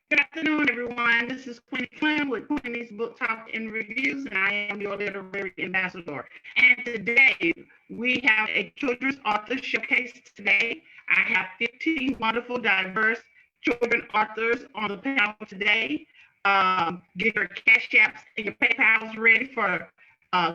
Good afternoon, everyone. This is Queen Clem with Queen's Book Talk and Reviews, and I am your literary ambassador. And today we have a children's author showcase today. I have 15 wonderful, diverse children authors on the panel today. Get your cash apps and your PayPals ready for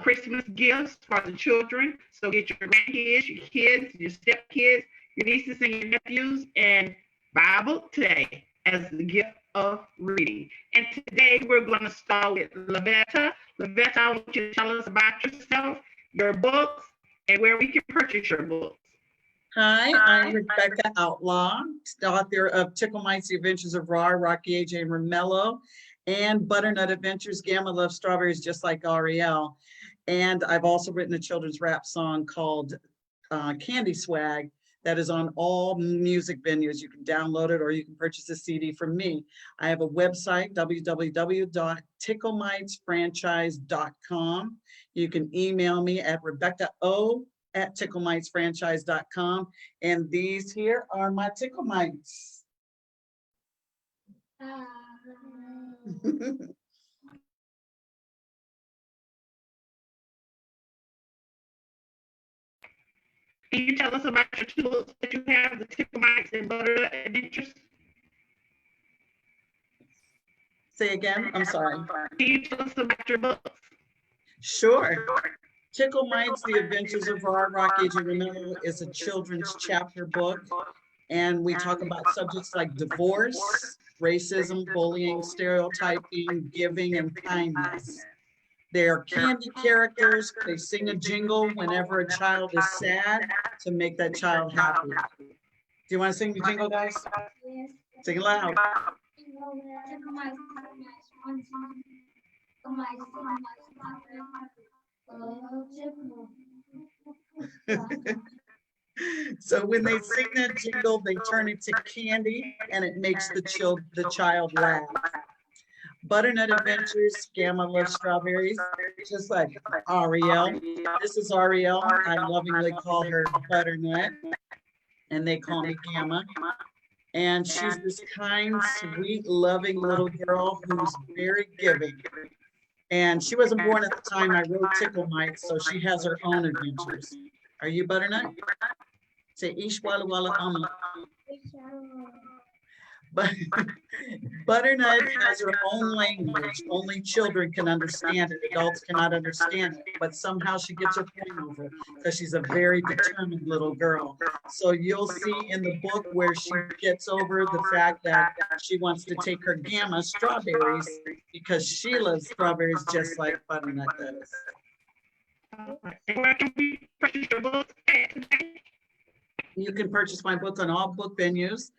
Christmas gifts for the children. So get your grandkids, your kids, your stepkids, your nieces and your nephews, and buy a book today as the gift of reading. And today we're going to start with Lavetta. Lavetta, I want you to tell us about yourself, your books, and where we can purchase your books. Hi, I'm Rebecca Outlaw, author of Tickle Mites, The Adventures of Rar, Rocky, AJ, and Romello, and Butternut Adventures, Gamma Loves Strawberries, Just Like Ariel. And I've also written a children's rap song called Candy Swag that is on all music venues. You can download it or you can purchase a CD from me. I have a website, www.ticklemitesfranchise.com. You can email me at rebecca@ticklemitesfranchise.com. And these here are my Tickle Mites. Can you tell us about your two books that you have, the Tickle Mites and Butternut Adventures? Say again, I'm sorry. Can you tell us about your books? Sure. Tickle Mites, The Adventures of Rar, Rocky, AJ, and Romello is a children's chapter book. And we talk about subjects like divorce, racism, bullying, stereotyping, giving, and kindness. They are candy characters. They sing a jingle whenever a child is sad to make that child happy. Do you want to sing the jingle, guys? Yes. Sing it loud. So when they sing that jingle, they turn into candy and it makes the child laugh. Butternut Adventures, Gamma Loves Strawberries, just like Ariel. This is Ariel. I lovingly call her Butternut, and they call me Gamma. And she's this kind, sweet, loving little girl who's very giving. And she wasn't born at the time I wrote Tickle Mites, so she has her own adventures. Are you Butternut? Say Ish Walla Walla Amma. But Butternut has her own language. Only children can understand it. Adults cannot understand it. But somehow she gets her point over because she's a very determined little girl. So you'll see in the book where she gets over the fact that she wants to take her Gamma strawberries because she loves strawberries just like Butternut does. Where can we purchase your books today? You can purchase my book on all book venues.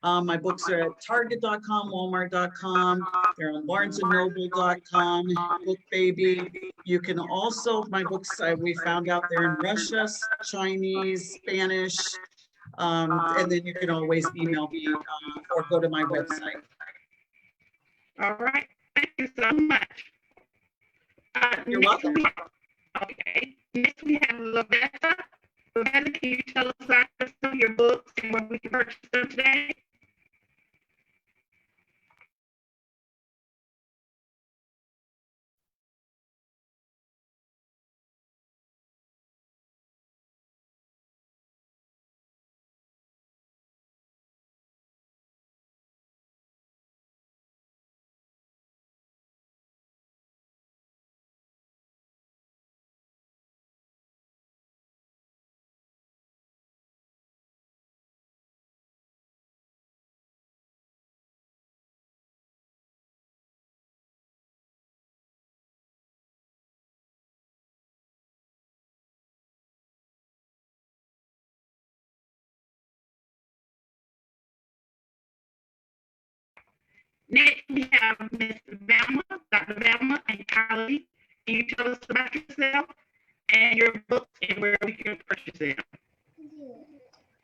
My books are at Target.com, Walmart.com. They're on BarnesandNoble.com, Book Baby. You can also, my books, we found out they're in Russia, Chinese, Spanish, and then you can always email me or go to my website. All right. Thank you so much. You're welcome. Okay. Next we have Lavetta. Lavetta, can you tell us about some of your books and where we can purchase them today? Next, we have Miss Velma, Dr. Velma, and Kylie. Can you tell us about yourself and your books and where we can purchase them?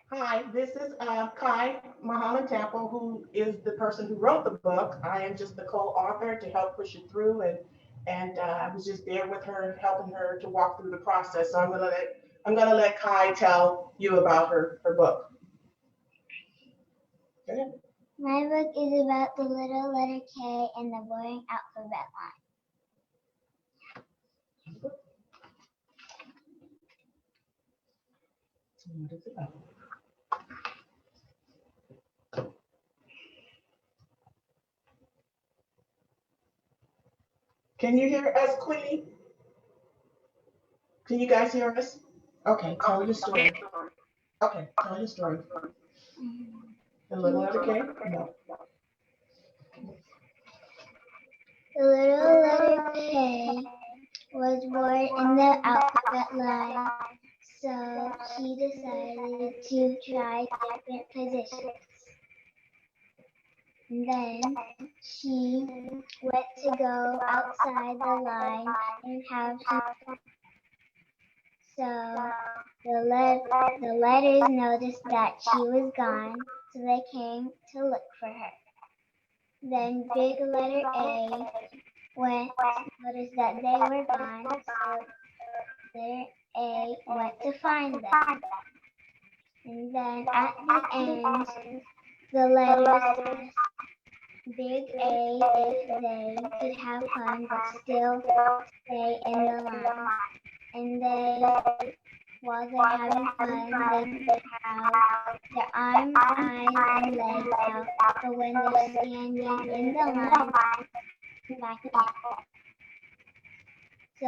Hi, this is Kai Muhammad Temple, who is the person who wrote the book. I am just the co-author to help push it through, and I was just there with her, helping her to walk through the process. So I'm gonna let Kai tell you about her book. Go ahead. My book is about the little letter K and the boring alphabet line. What is it about? Can you hear us, Queenie? Can you guys hear us? Okay, tell your story. Okay, tell your story. The little letter K? No. The little letter K was born in the alphabet line, so she decided to try different positions. Then she went to go outside the line and have some fun. So the letters noticed that she was gone, so they came to look for her. Then big letter A noticed that they were gone, so letter A went to find them. And then at the end, the letters asked big A if they could have fun but still stay in the line. And while they're having fun, they could have their arms, eyes, and legs out, but when they're standing in the line, back in. So I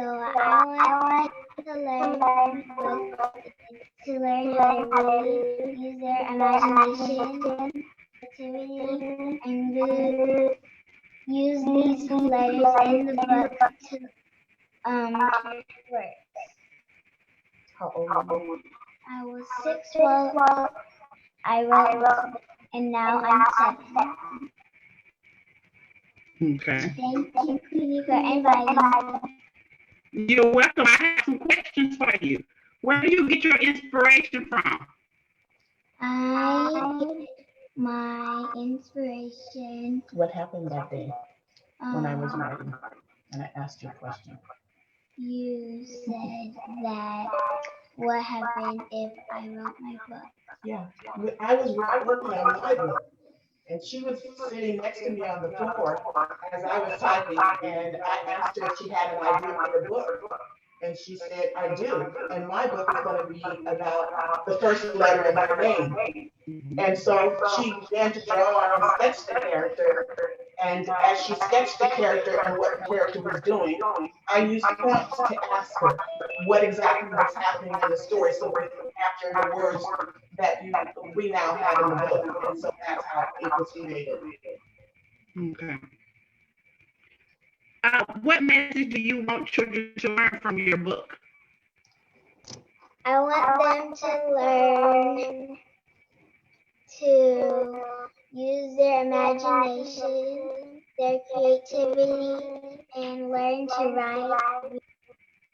want to learn how to really use their imagination, creativity, and use these letters in the book to create words. How old are you? I was 6 while I wrote this book, and now I'm 7. Okay. Thank you, Queenie, for inviting me. You're welcome. I have some questions for you. Where do you get your inspiration from? I get my inspiration. What happened that day when I was writing and I asked you a question? You said that what happened if I wrote my book. Yeah, I was working on my book, and she was sitting next to me on the floor as I was typing, and I asked her if she had an idea for the book. And she said, I do. And my book is going to be about the first letter in my name. And so she began to draw and sketch the character. And as she sketched the character and what the character was doing, I used prompts to ask her what exactly was happening in the story so we could capture the words that we now had in the book. And so that's how it was created. Okay. What message do you want children to learn from your book? I want them to learn to use their imagination, their creativity, and learn to write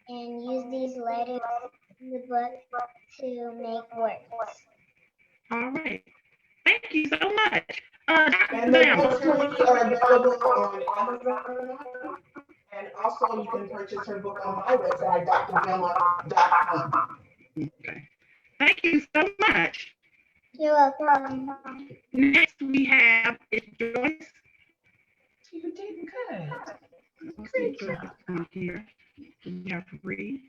and use these letters in the book to make words. All right. Thank you so much. And the books currently are available on Amazon. And also you can purchase her book on my website, drvelma.com. Okay. Thank you so much. You're welcome. Next we have is Joyce. You did good. Great job. Here. You have to read.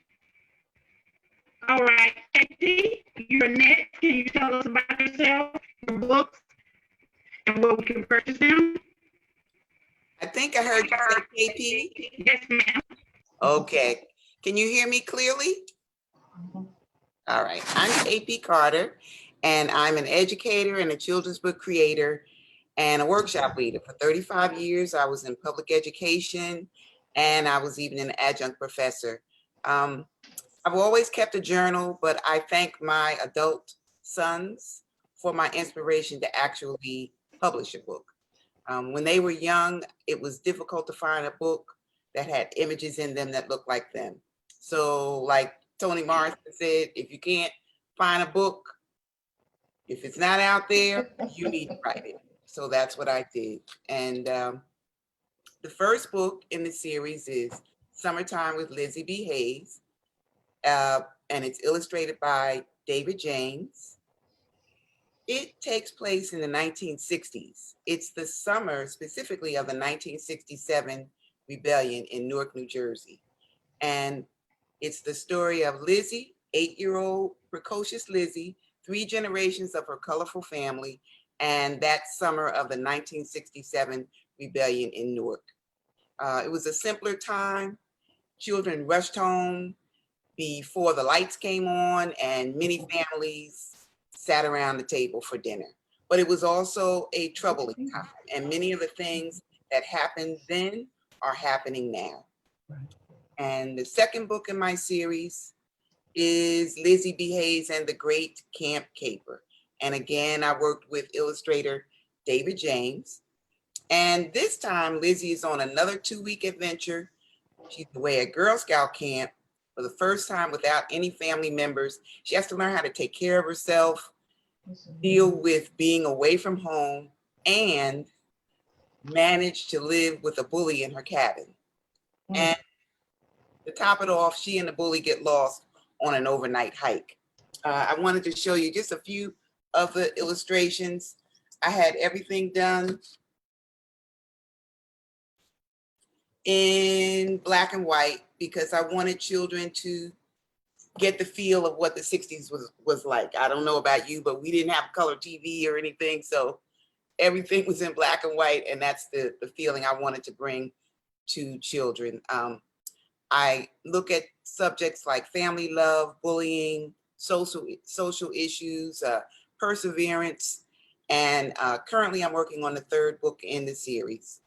All right, Katie, you're next. Can you tell us about yourself, your books, and where we can purchase them? I think I heard you say KP. Yes, ma'am. Okay. Can you hear me clearly? All right. I'm KP Carter, and I'm an educator and a children's book creator and a workshop leader. For 35 years, I was in public education, and I was even an adjunct professor. I've always kept a journal, but I thank my adult sons for my inspiration to actually publish a book. When they were young, it was difficult to find a book that had images in them that looked like them. So like Toni Morrison said, if you can't find a book, if it's not out there, you need to write it. So that's what I did. And the first book in the series is Summertime with Lizzie B. Hayes. And it's illustrated by David James. It takes place in the 1960s. It's the summer specifically of the 1967 rebellion in Newark, New Jersey. And it's the story of Lizzie, 8-year-old precocious Lizzie, 3 generations of her colorful family, and that summer of the 1967 rebellion in Newark. It was a simpler time. Children rushed home before the lights came on, and many families sat around the table for dinner. But it was also a troubling time, and many of the things that happened then are happening now. And the second book in my series is Lizzie B. Hayes and the Great Camp Caper. And again, I worked with illustrator David James. And this time, Lizzie is on another 2-week adventure. She's away at Girl Scout camp for the first time without any family members. She has to learn how to take care of herself, deal with being away from home, and manage to live with a bully in her cabin. And to top it off, she and the bully get lost on an overnight hike. I wanted to show you just a few of the illustrations. I had everything done in black and white because I wanted children to get the feel of what the 60s was like. I don't know about you, but we didn't have color TV or anything. So everything was in black and white. And that's the feeling I wanted to bring to children. I look at subjects like family love, bullying, social issues, perseverance. And currently I'm working on the 3rd book in the series.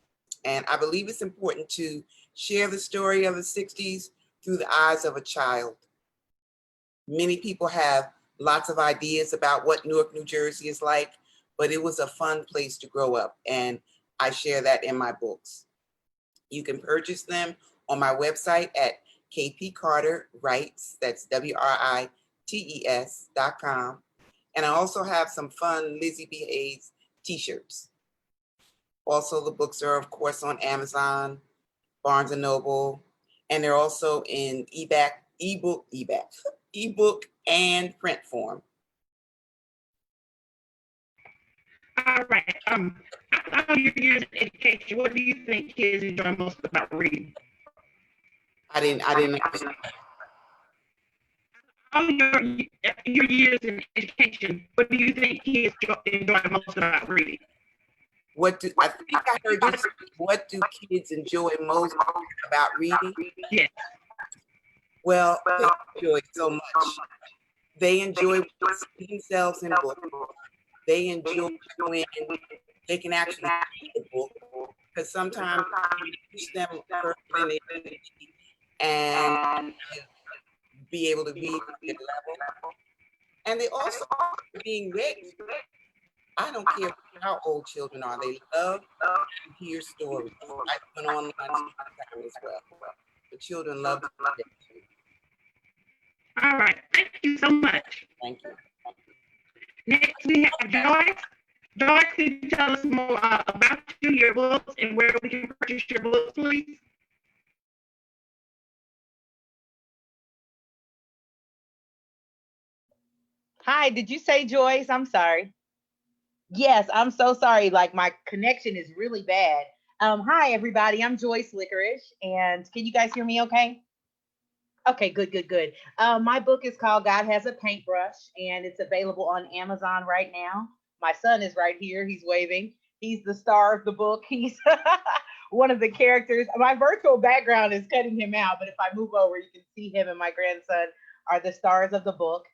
And I believe it's important to share the story of the 60s through the eyes of a child. Many people have lots of ideas about what Newark, New Jersey is like, but it was a fun place to grow up. And I share that in my books. You can purchase them on my website at KP Carter Writes, that's WRITES.com. And I also have some fun Lizzie B. Hayes t-shirts. Also, the books are, of course, on Amazon, Barnes and Noble, and they're also in ebook and print form. All right. Out of your years in education, what do you think kids enjoy most about reading? I didn't understand. All your years in education, what do you think kids enjoy most about reading? I think I heard you say, what do kids enjoy most about reading? Yes. Well, they enjoy so much. They enjoy seeing themselves in books. They enjoy when they can actually read the book, because sometimes you teach them further than they and be able to read at their level. And they also being ready. I don't care how old children are. They love to hear stories. I went online sometime as well. The children love to hear it. All right. Thank you so much. Thank you. Next, we have Joyce. Joyce, could you tell us more about you, your books, and where we can purchase your books, please? Hi, did you say Joyce? I'm sorry. Yes, I'm so sorry. Like my connection is really bad. Hi everybody, I'm Joyce Licorice, and can you guys hear me okay? Okay, good, good, good. My book is called God Has a Paintbrush, and it's available on Amazon right now. My son is right here. He's waving. He's the star of the book. He's one of the characters. My virtual background is cutting him out, but if I move over, you can see him and my grandson are the stars of the book.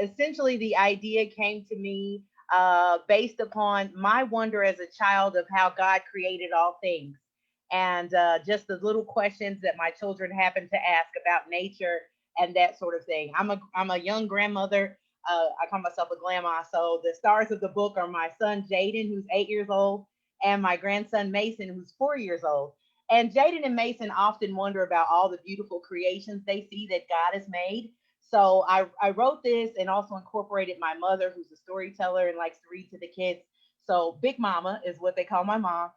Essentially, the idea came to me based upon my wonder as a child of how God created all things and just the little questions that my children happen to ask about nature and that sort of thing. I'm a young grandmother. I call myself a grandma. So the stars of the book are my son Jaden, who's 8 years old, and my grandson Mason, who's 4 years old. And Jaden and Mason often wonder about all the beautiful creations they see that God has made. So I wrote this and also incorporated my mother, who's a storyteller and likes to read to the kids. So Big Mama is what they call my mom.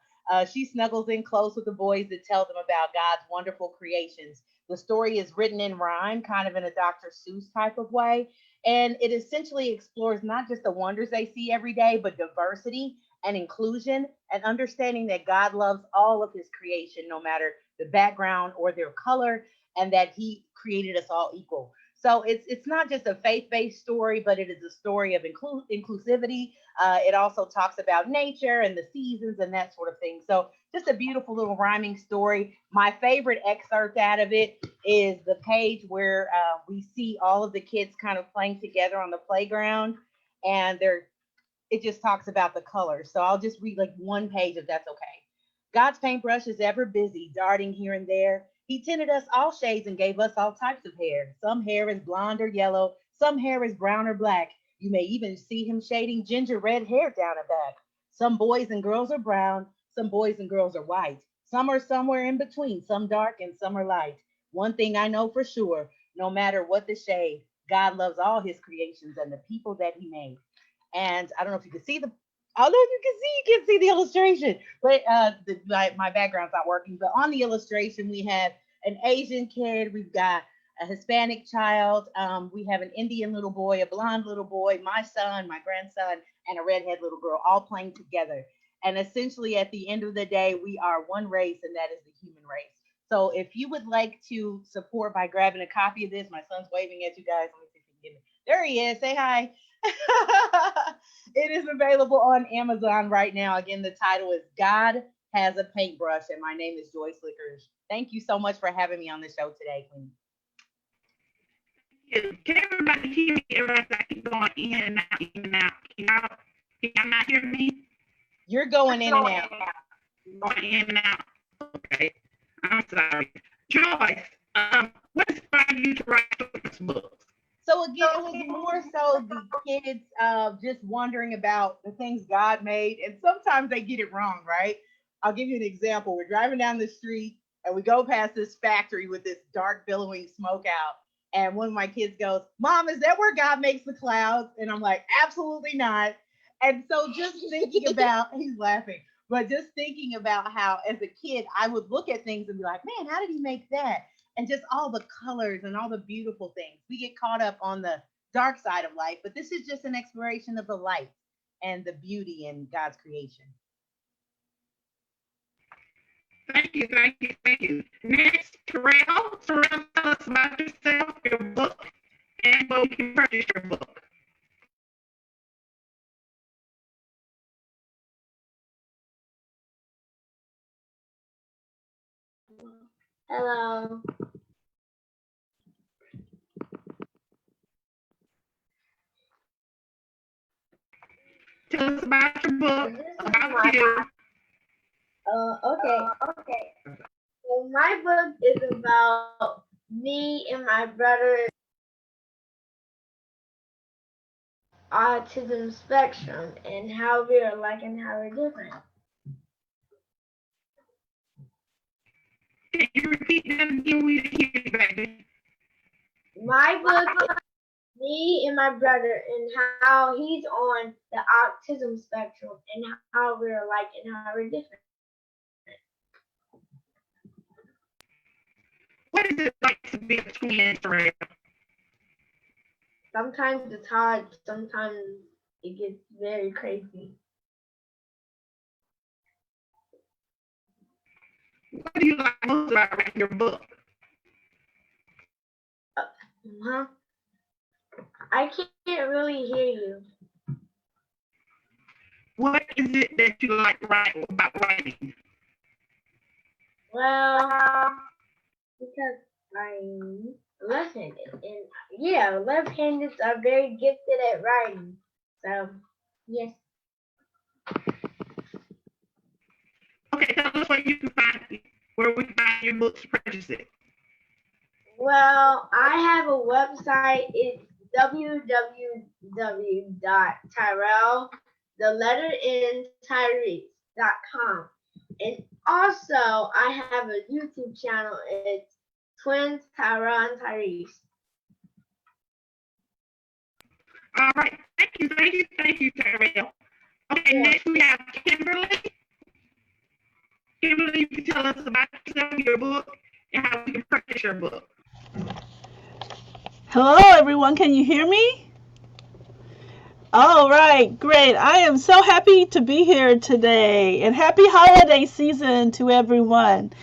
She snuggles in close with the boys to tell them about God's wonderful creations. The story is written in rhyme, kind of in a Dr. Seuss type of way. And it essentially explores not just the wonders they see every day, but diversity and inclusion and understanding that God loves all of his creation, no matter the background or their color, and that he created us all equal. So it's not just a faith-based story, but it is a story of inclusivity. It also talks about nature and the seasons and that sort of thing. So just a beautiful little rhyming story. My favorite excerpt out of it is the page where we see all of the kids kind of playing together on the playground, and it just talks about the colors. So I'll just read like one page if that's okay. God's paintbrush is ever busy, darting here and there. He tinted us all shades and gave us all types of hair. Some hair is blonde or yellow, some hair is brown or black. You may even see him shading ginger red hair down a back. Some boys and girls are brown, some boys and girls are white. Some are somewhere in between, some dark and some are light. One thing I know for sure, no matter what the shade, God loves all his creations and the people that he made. And I don't know if you can see although you can see the illustration, but my background's not working. But on the illustration, we have an Asian kid, we've got a Hispanic child, we have an Indian little boy, a blonde little boy, my son, my grandson, and a redhead little girl, all playing together. And essentially, at the end of the day, we are one race, and that is the human race. So if you would like to support by grabbing a copy of this, my son's waving at you guys. Let me see if you can get it. There he is. Say hi. It is available on Amazon right now. Again, the title is God Has a Paintbrush, and my name is Joyce Lickers. Thank you so much for having me on the show today, Queen. Can everybody hear me? Everybody, I keep going in and out, in and out. Can y'all not hear me? You're going in and out. Going in and out. Okay. I'm sorry. Joyce, what inspired you to write this book? So again, it was more so the kids just wondering about the things God made, and sometimes they get it wrong, right? I'll give you an example. We're driving down the street, and we go past this factory with this dark billowing smoke out, and one of my kids goes, "Mom, is that where God makes the clouds?" And I'm like, "Absolutely not." And so just thinking about, he's laughing, but just thinking about how as a kid, I would look at things and be like, "Man, how did he make that?" And just all the colors and all the beautiful things. We get caught up on the dark side of life, but this is just an exploration of the light and the beauty in God's creation. Thank you, thank you, thank you. Next, Terrell. Terrell, tell us about yourself, your book, and where we can purchase your book. Hello. Tell us about your book, This is about my you. okay. So my book is about me and my brother autism spectrum and how we are alike and how we're different. Can you repeat that again? We didn't hear you, baby. My book is me and my brother and how he's on the autism spectrum and how we're alike and how we're different. What is it like to be a twin, Terrell? Sometimes it's hard, sometimes it gets very crazy. What do you like most about writing your book? Huh? I can't really hear you. What is it that you like about writing? Well, because I'm left-handed, and yeah, left-handeds are very gifted at writing. So, yes. Okay, tell us where we can find your book to purchase it. Well, I have a website. It's www.tyrell.com. And also, I have a YouTube channel. It's Twins Tyrell and Tyrese. All right, thank you, Terrell. Okay, Yeah. next we have Kimberly. Kimberly, you can tell us about yourself, your book, and how we can purchase your book. Hello, everyone. Can you hear me? All right, great. I am so happy to be here today, and happy holiday season to everyone.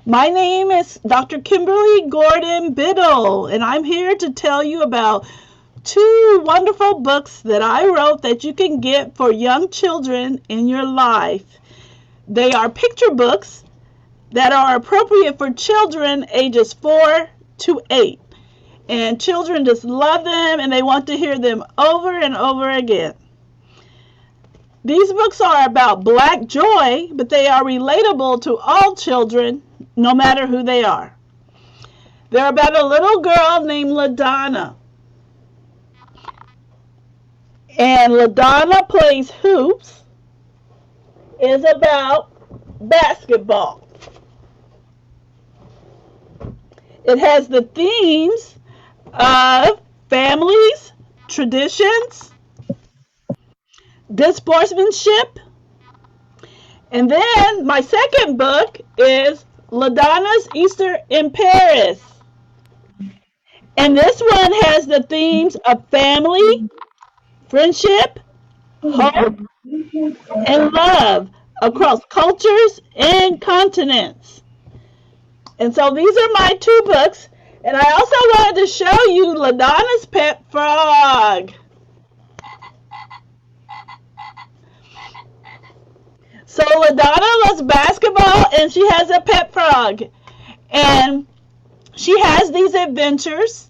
My name is Dr. Kimberly Gordon Biddle, and I'm here to tell you about two wonderful books that I wrote that you can get for young children in your life. They are picture books that are appropriate for children ages 4 to 8. And children just love them and they want to hear them over and over again. These books are about Black joy, but they are relatable to all children, no matter who they are. They're about a little girl named LaDonna. And LaDonna Plays Hoops is about basketball. It has the themes of families, traditions, good sportsmanship. And then my second book is LaDonna's Easter in Paris. And this one has the themes of family, friendship, hope, and love across cultures and continents. And so these are my two books. And I also wanted to show you LaDonna's pet frog. So LaDonna loves basketball and she has a pet frog. And she has these adventures.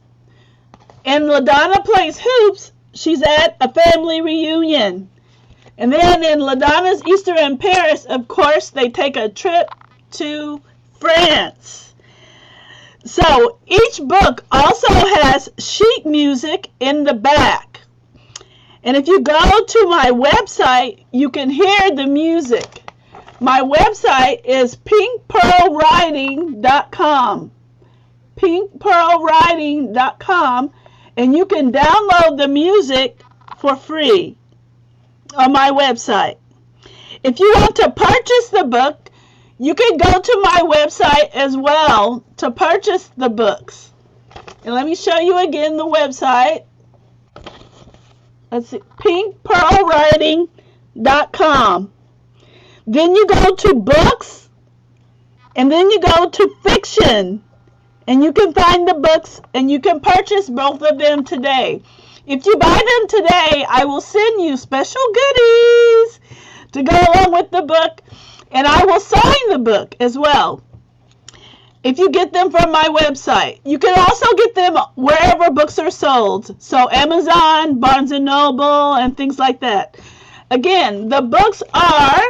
And LaDonna Plays Hoops, she's at a family reunion. And then in LaDonna's Easter in Paris, of course, they take a trip to France. So each book also has sheet music in the back. And if you go to my website, you can hear the music. My website is pinkpearlwriting.com. pinkpearlwriting.com, and you can download the music for free on my website. If you want to purchase the book, you can go to my website as well to purchase the books. And let me show you again the website. Let's see, pinkpearlwriting.com. Then you go to books, and then you go to fiction. And you can find the books, and you can purchase both of them today. If you buy them today, I will send you special goodies to go along with the book. And I will sign the book as well if you get them from my website. You can also get them wherever books are sold. So Amazon, Barnes & Noble, and things like that. Again, the books are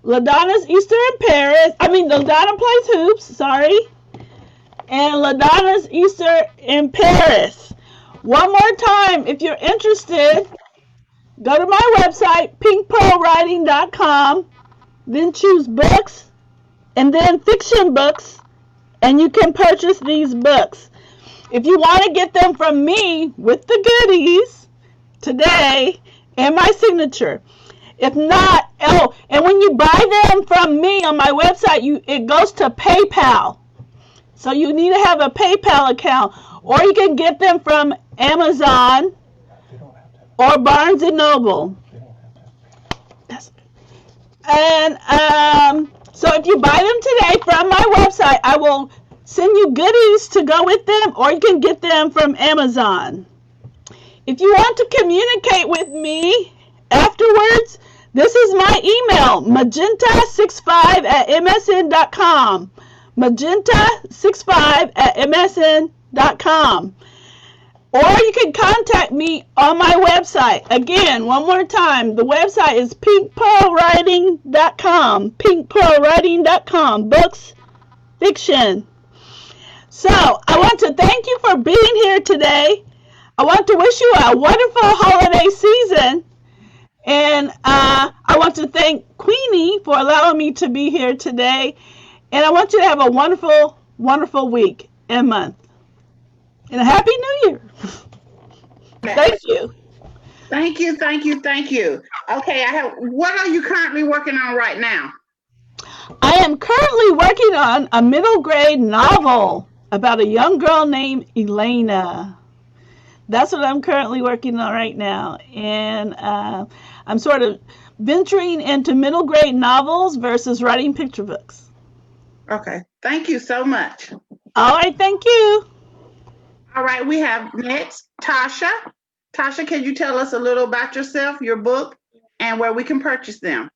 LaDonna's Easter in Paris. LaDonna Plays Hoops, sorry. And LaDonna's Easter in Paris. One more time, if you're interested, go to my website, pinkpearlwriting.com. Then choose books and then fiction books, and you can purchase these books. If you want to get them from me with the goodies today and my signature. If not, and when you buy them from me on my website, it goes to PayPal. So you need to have a PayPal account, or you can get them from Amazon or Barnes & Noble. And so if you buy them today from my website, I will send you goodies to go with them, or you can get them from Amazon. If you want to communicate with me afterwards, this is my email, magenta65@msn.com. magenta65@msn.com. Or you can contact me on my website. Again, one more time, the website is pinkpearlwriting.com. pinkpearlwriting.com. Books, fiction. So, I want to thank you for being here today. I want to wish you a wonderful holiday season. And I want to thank Queenie for allowing me to be here today. And I want you to have a wonderful, wonderful week and month. And a Happy New Year. Thank you. Thank you. Okay, what are you currently working on right now? I am currently working on a middle grade novel about a young girl named Elena. That's what I'm currently working on right now. And I'm sort of venturing into middle grade novels versus writing picture books. Okay, thank you so much. All right, thank you. All right, we have next Tasha. Tasha, can you tell us a little about yourself, your book, and where we can purchase them?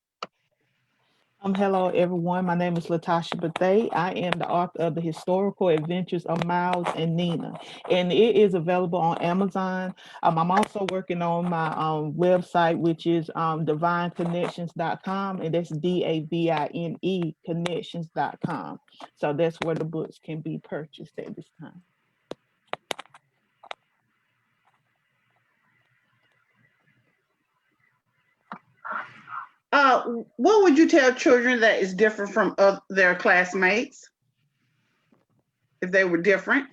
Hello, everyone. My name is Latasha Bethay. I am the author of The Historical Adventures of Miles and Nina, and it is available on Amazon. I'm also working on my website, which is divineconnections.com, and that's DAVINE connections.com. So that's where the books can be purchased at this time. What would you tell children that is different from their classmates if they were different?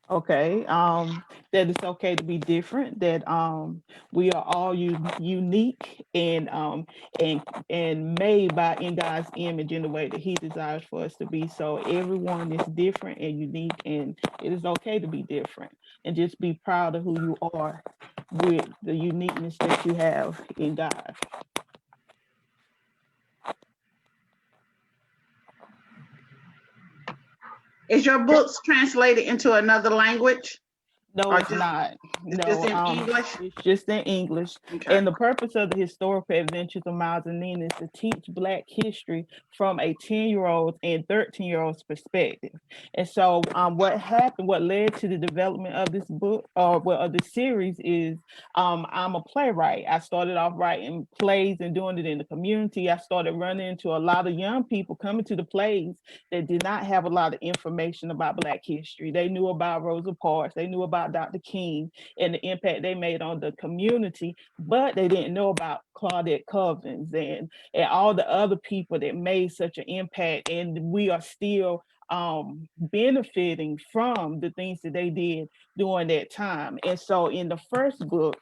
Okay, that it's okay to be different, that we are all unique and and made by in God's image in the way that He desires for us to be. So everyone is different and unique, and it is okay to be different, and just be proud of who you are with the uniqueness that you have in God. Is your books translated into another language No, or it's not. just No, in English? it's just in English. Okay. And the purpose of the historical adventures of Miles and Nina is to teach Black history from a 10-year-old and 13-year-old's perspective. And so, what happened, what led to the development of this book or well, of the series is I'm a playwright. I started off writing plays and doing it in the community. I started running into a lot of young people coming to the plays that did not have a lot of information about Black history. They knew about Rosa Parks, they knew about Dr. King and the impact they made on the community, but they didn't know about Claudette Covens and all the other people that made such an impact. And we are still benefiting from the things that they did during that time. And so in the first book,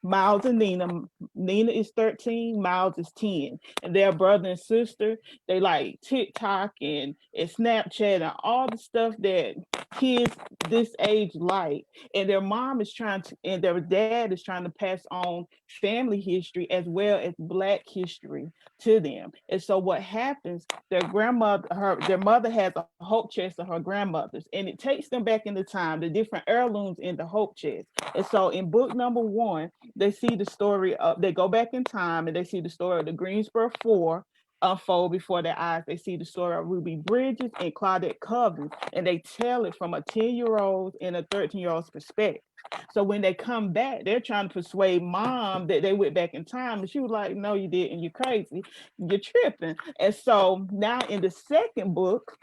Miles and Nina is 13, Miles is 10, and they're brother and sister. They like TikTok and Snapchat and all the stuff that kids this age like. And their mom is trying to, and their dad is trying to pass on family history as well as Black history to them. And so what happens, their mother has a hope chest of her grandmother's, and it takes them back in the time, the different heirlooms in the hope chest. And so in book number 1, they see the story of, they go back in time and they see the story of the Greensboro Four unfold before their eyes. They see the story of Ruby Bridges and Claudette Covens, and they tell it from a 10-year-old and a 13-year-old's perspective. So when they come back, they're trying to persuade mom that they went back in time, and she was like, "No, you didn't. You're crazy. You're tripping." And so now in the second book,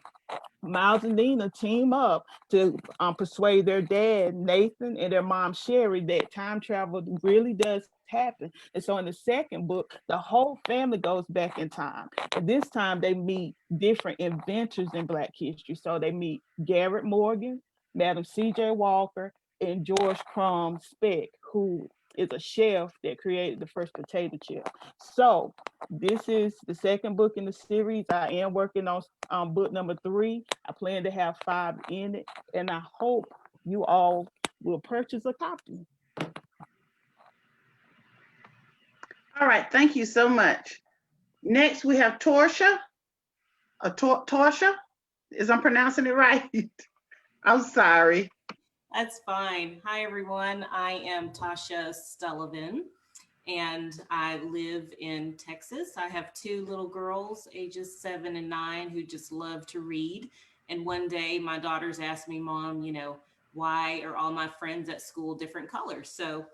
Miles and Nina team up to persuade their dad, Nathan, and their mom, Sherry, that time travel really does happen. And so in the second book, the whole family goes back in time. And this time they meet different inventors in Black history. So they meet Garrett Morgan, Madam C.J. Walker, and George Crumb Speck, who is a chef that created the first potato chip. So this is the second book in the series. I am working on book number 3. I plan to have 5 in it, and I hope you all will purchase a copy. All right, thank you so much. Next, we have Torsha. Torsha, is I'm pronouncing it right? I'm sorry. That's fine. Hi, everyone. I am Tasha Sullivan, and I live in Texas. I have 2 little girls, ages 7 and 9, who just love to read. And one day, my daughters asked me, "Mom, why are all my friends at school different colors?" So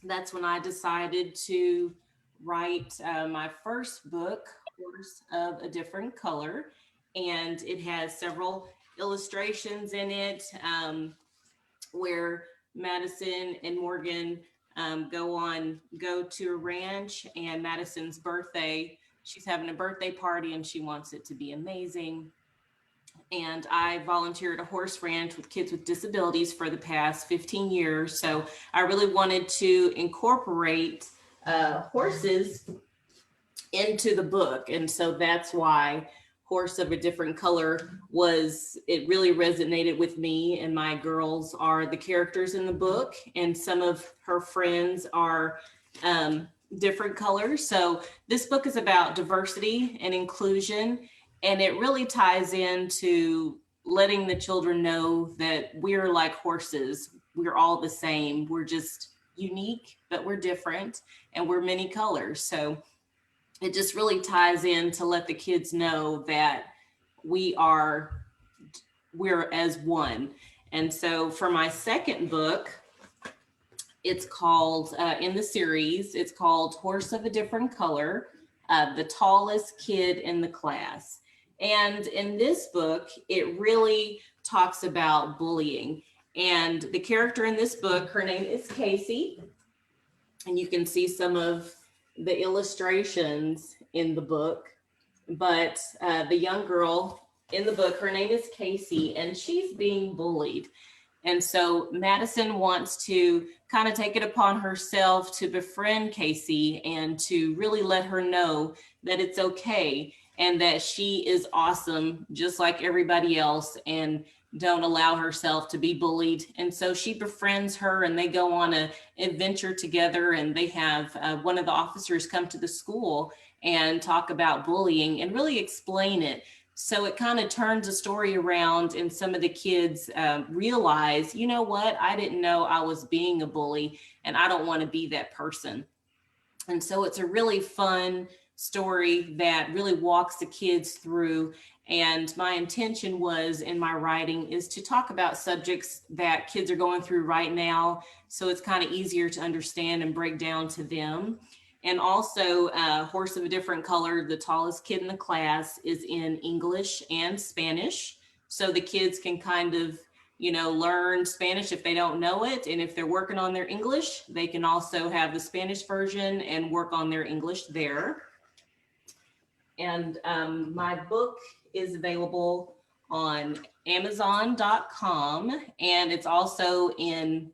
that's when I decided to write my first book, Horse of a Different Color. And it has several illustrations in it. Where Madison and Morgan go to a ranch, and Madison's birthday, she's having a birthday party and she wants it to be amazing. And I volunteered at a horse ranch with kids with disabilities for the past 15 years. So I really wanted to incorporate horses into the book. And so that's why Horse of a Different Color was, it really resonated with me, and my girls are the characters in the book, and some of her friends are different colors. So this book is about diversity and inclusion, and it really ties into letting the children know that we're like horses. We're all the same. We're just unique, but we're different, and we're many colors. So it just really ties in to let the kids know that we're as one. And so for my second book, it's called, in the series, it's called Horse of a Different Color, The Tallest Kid in the Class. And in this book, it really talks about bullying. And the character in this book, her name is Casey. And you can see some of the illustrations in the book. But the young girl in the book, her name is Casey, and she's being bullied. And so Madison wants to kind of take it upon herself to befriend Casey and to really let her know that it's okay and that she is awesome, just like everybody else, and don't allow herself to be bullied. And so she befriends her, and they go on an adventure together, and they have one of the officers come to the school and talk about bullying and really explain it. So it kind of turns the story around, and some of the kids realize, you know what, I didn't know I was being a bully, and I don't want to be that person. And so it's a really fun story that really walks the kids through. And my intention was in my writing is to talk about subjects that kids are going through right now. So it's kind of easier to understand and break down to them. And also Horse of a Different Color, The Tallest Kid in the Class, is in English and Spanish. So the kids can kind of, learn Spanish if they don't know it. And if they're working on their English, they can also have the Spanish version and work on their English there. And my book is available on Amazon.com, and it's also in,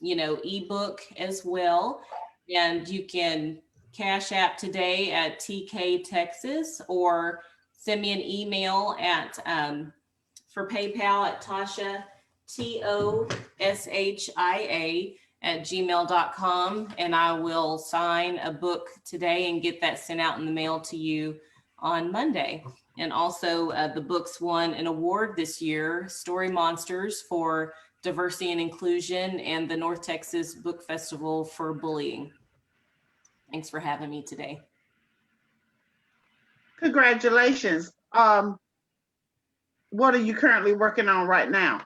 ebook as well. And you can Cash App today at TK Texas, or send me an email at for PayPal at Tasha, TOSHIA @gmail.com, and I will sign a book today and get that sent out in the mail to you on Monday. And also the books won an award this year, Story Monsters for Diversity and Inclusion, and the North Texas Book Festival for bullying. Thanks for having me today. Congratulations. What are you currently working on right now?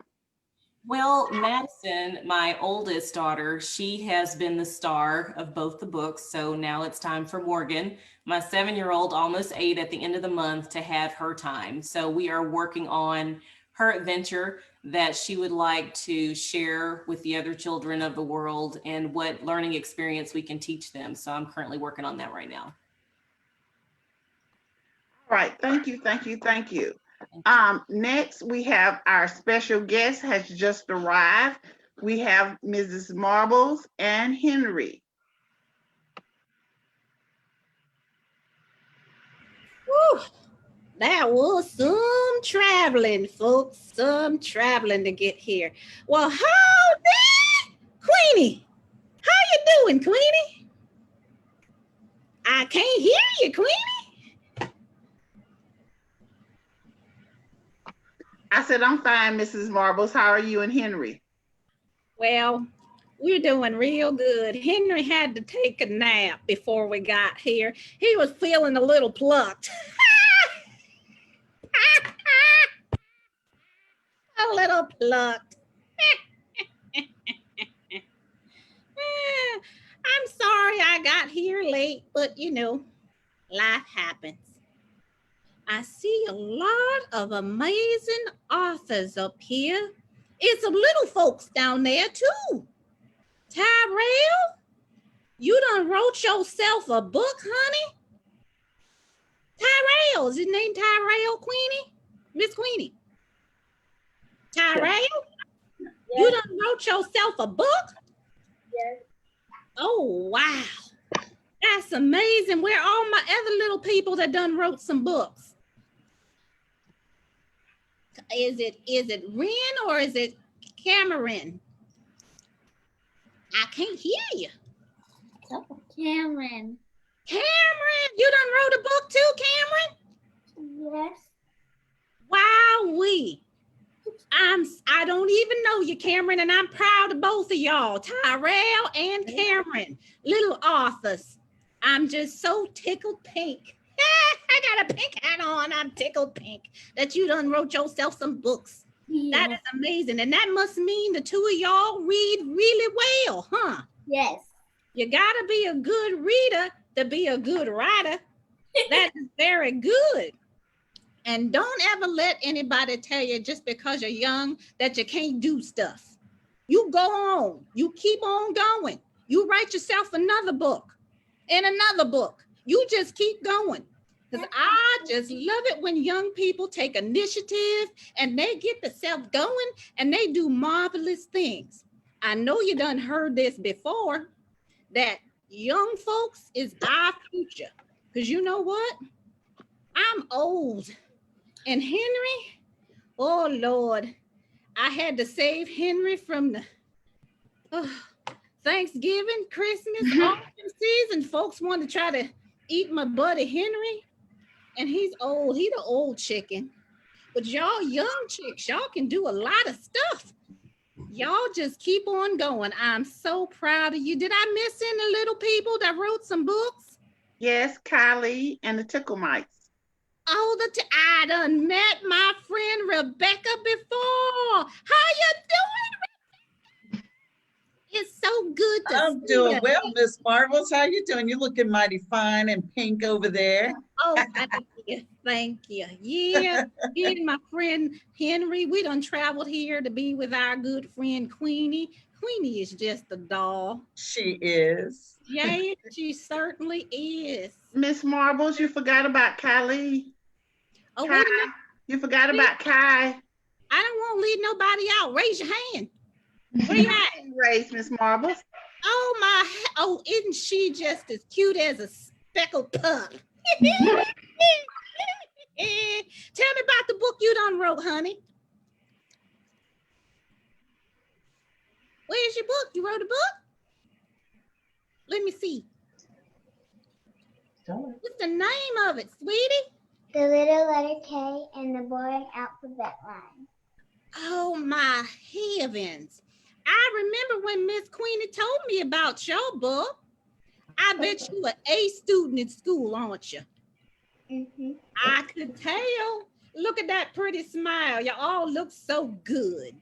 Well, Madison, my oldest daughter, she has been the star of both the books. So now it's time for Morgan, my 7-year-old, almost 8 at the end of the month, to have her time. So we are working on her adventure that she would like to share with the other children of the world, and what learning experience we can teach them. So I'm currently working on that right now. All right. Thank you. Next, we have our special guest has just arrived. We have Mrs. Marbles and Henry. Whew, that was some traveling, folks. Some traveling to get here. Well, howdy, Queenie. How you doing, Queenie? I can't hear you, Queenie. I said, I'm fine, Mrs. Marbles. How are you and Henry? Well, we're doing real good. Henry had to take a nap before we got here. He was feeling a little plucked. A little plucked. I'm sorry I got here late, but life happens. I see a lot of amazing authors up here. And some little folks down there too. Tyrell, you done wrote yourself a book, honey? Tyrell, is his name Tyrell, Queenie? Miss Queenie? Tyrell? Yes. You done wrote yourself a book? Yes. Oh, wow. That's amazing. Where are all my other little people that done wrote some books? Is it Ren or is it Cameron? I can't hear you. Cameron. Cameron, you done wrote a book too, Cameron? Yes. Wowee. I don't even know you, Cameron, and I'm proud of both of y'all, Tyrell and Cameron, little authors. I'm just so tickled pink. I got a pink hat on. I'm tickled pink that you done wrote yourself some books. Yes. That is amazing. And that must mean the two of y'all read really well, huh? Yes. You gotta be a good reader to be a good writer. That is very good. And don't ever let anybody tell you just because you're young that you can't do stuff. You go on. You keep on going. You write yourself another book and another book. You just keep going. Because I just love it when young people take initiative and they get themselves going and they do marvelous things. I know you done heard this before, that young folks is our future. Because you know what? I'm old. And Henry, oh Lord, I had to save Henry from the Thanksgiving, Christmas, autumn season. Folks want to try to eat my buddy Henry. And he's old. He the old chicken. But y'all young chicks, y'all can do a lot of stuff. Y'all just keep on going. I'm so proud of you. Did I miss any little people that wrote some books? Yes, Kylie and the Tickle Mites. Oh, I done met my friend Rebecca before. How you doing, Rebecca? It's so good to I'm see doing you. well, Miss Marvels. How you doing? You're looking mighty fine and pink over there. Oh, thank you. Thank you. Yeah, me and my friend Henry, we done traveled here to be with our good friend Queenie. Queenie is just a doll. She is. Yeah, she certainly is. Miss Marbles, you forgot about Kylie. Oh, Kai. wait a minute. You forgot about Kai. I don't want to leave nobody out. Raise your hand. Where you at? Raise, Miss Marbles. Oh, isn't she just as cute as a speckled pup? Tell me about the book you done wrote, honey. Where's your book? You wrote a book? Let me see. What's the name of it, sweetie? The little letter K and the boring alphabet line. Oh my heavens. I remember when Miss Queenie told me about your book. I bet you an A student in school, aren't you? Mm-hmm. I could tell. Look at that pretty smile. You all look so good.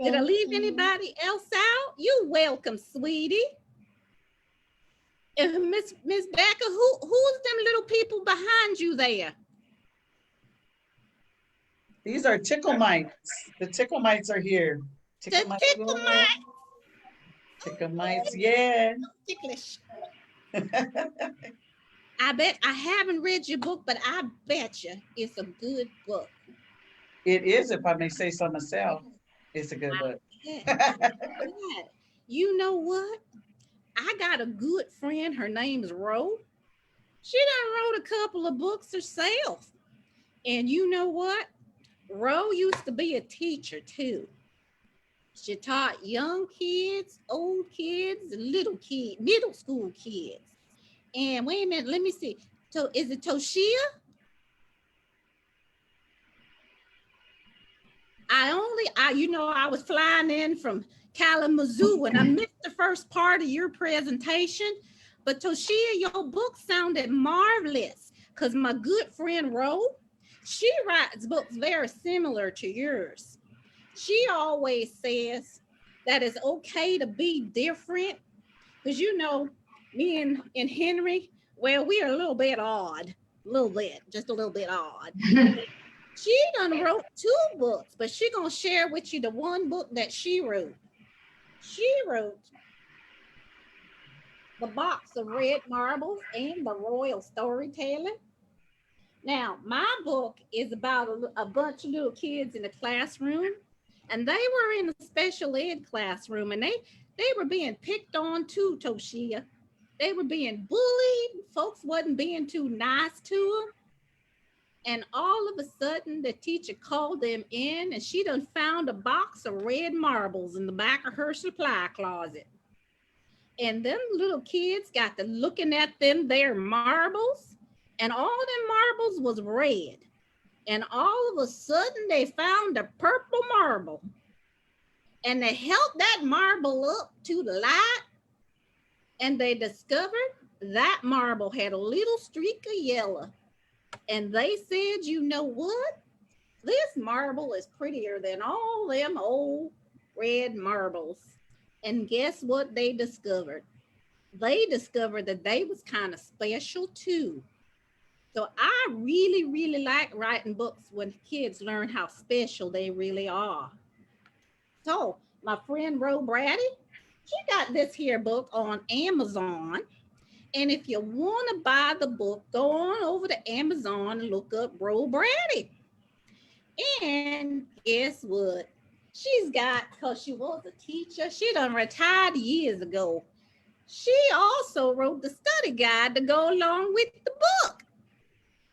Did I leave anybody else out? You welcome, sweetie. Miss Becca, who's them little people behind you there? These are tickle mites. The tickle mites are here. Tickle mites. Tickle mites, yeah. Ticklish. I bet I haven't read your book, but I bet you it's a good book. It is, if I may say so myself. It's a good book. You know what? I got a good friend. Her name's Ro. She done wrote a couple of books herself. And you know what? Ro used to be a teacher too. She taught young kids, old kids, little kids, middle school kids. And wait a minute, let me see. So is it Toshia? I was flying in from Kalamazoo and I missed the first part of your presentation. But Toshia, your book sounded marvelous because my good friend Ro, she writes books very similar to yours. She always says that it's okay to be different because me and Henry, well, we are a little bit odd, just a little bit odd. She done wrote 2 books, but she gonna share with you the one book that she wrote. She wrote The Box of Red Marbles and The Royal Storyteller. Now, my book is about a bunch of little kids in a classroom, and they were in a special ed classroom, and they were being picked on too, Toshia. They were being bullied. Folks wasn't being too nice to them. And all of a sudden, the teacher called them in, and she done found a box of red marbles in the back of her supply closet. And them little kids got to looking at them their marbles, and all them marbles was red. And all of a sudden, they found a purple marble, and they held that marble up to the light, and they discovered that marble had a little streak of yellow. And they said, you know what? This marble is prettier than all them old red marbles. And guess what they discovered? They discovered that they was kind of special too. So I really, really like writing books when kids learn how special they really are. So my friend Ro Brady, she got this here book on Amazon. And if you want to buy the book, go on over to Amazon and look up Ro Brady. And guess what? She's got, because she was a teacher, she done retired years ago. She also wrote the study guide to go along with the book.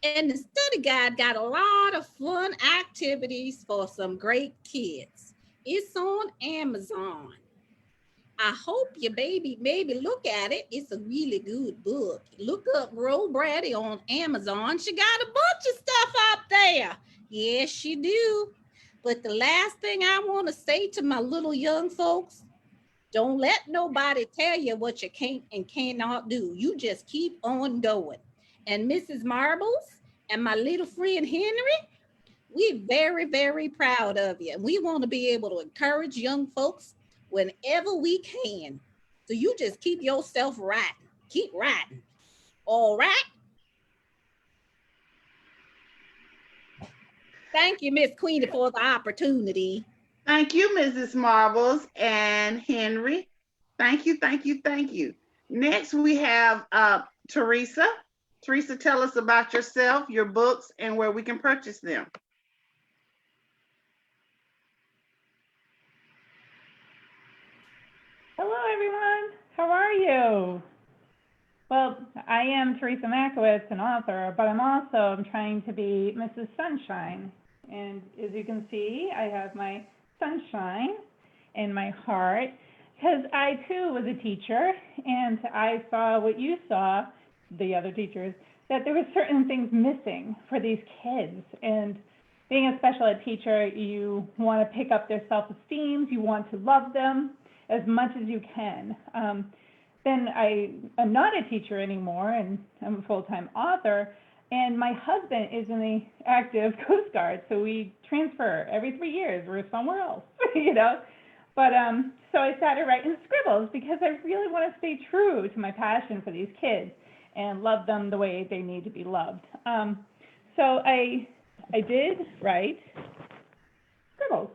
And the study guide got a lot of fun activities for some great kids. It's on Amazon. I hope your baby maybe look at it. It's a really good book. Look up Ro Brady on Amazon. She got a bunch of stuff up there. Yes, she do. But the last thing I want to say to my little young folks, don't let nobody tell you what you can't and cannot do. You just keep on going. And Mrs. Marbles and my little friend Henry, we're very, very proud of you. And we want to be able to encourage young folks whenever we can. So you just keep yourself writing. Keep writing. All right? Thank you, Miss Queenie, for the opportunity. Thank you, Mrs. Marbles and Henry. Thank you, thank you, thank you. Next, we have Teresa. Teresa, tell us about yourself, your books, and where we can purchase them. Hello, everyone. How are you? Well, I am Teresa Makowitz, an author, but I'm also trying to be Mrs. Sunshine. And as you can see, I have my sunshine in my heart because I, too, was a teacher, and I saw what you saw, the other teachers, that there were certain things missing for these kids. And being a special ed teacher, you want to pick up their self-esteem, you want to love them as much as you can. Then I am not a teacher anymore, and I'm a full-time author, and my husband is in the active Coast Guard, so we transfer every 3 years. We're somewhere else, you know. But so I started writing scribbles because I really want to stay true to my passion for these kids and love them the way they need to be loved. So I did write scribbles,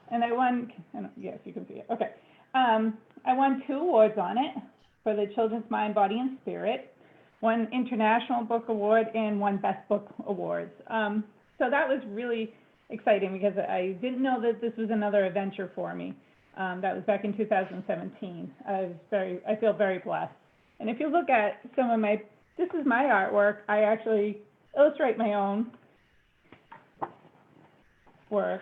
and I won. Yes, you can see it. Okay. I won 2 awards on it for the Children's Mind, Body, and Spirit, 1 International Book Award, and 1 Best Book Awards. So that was really exciting because I didn't know that this was another adventure for me. That was back in 2017. I feel very blessed. And if you look at some of this is my artwork. I actually illustrate my own work.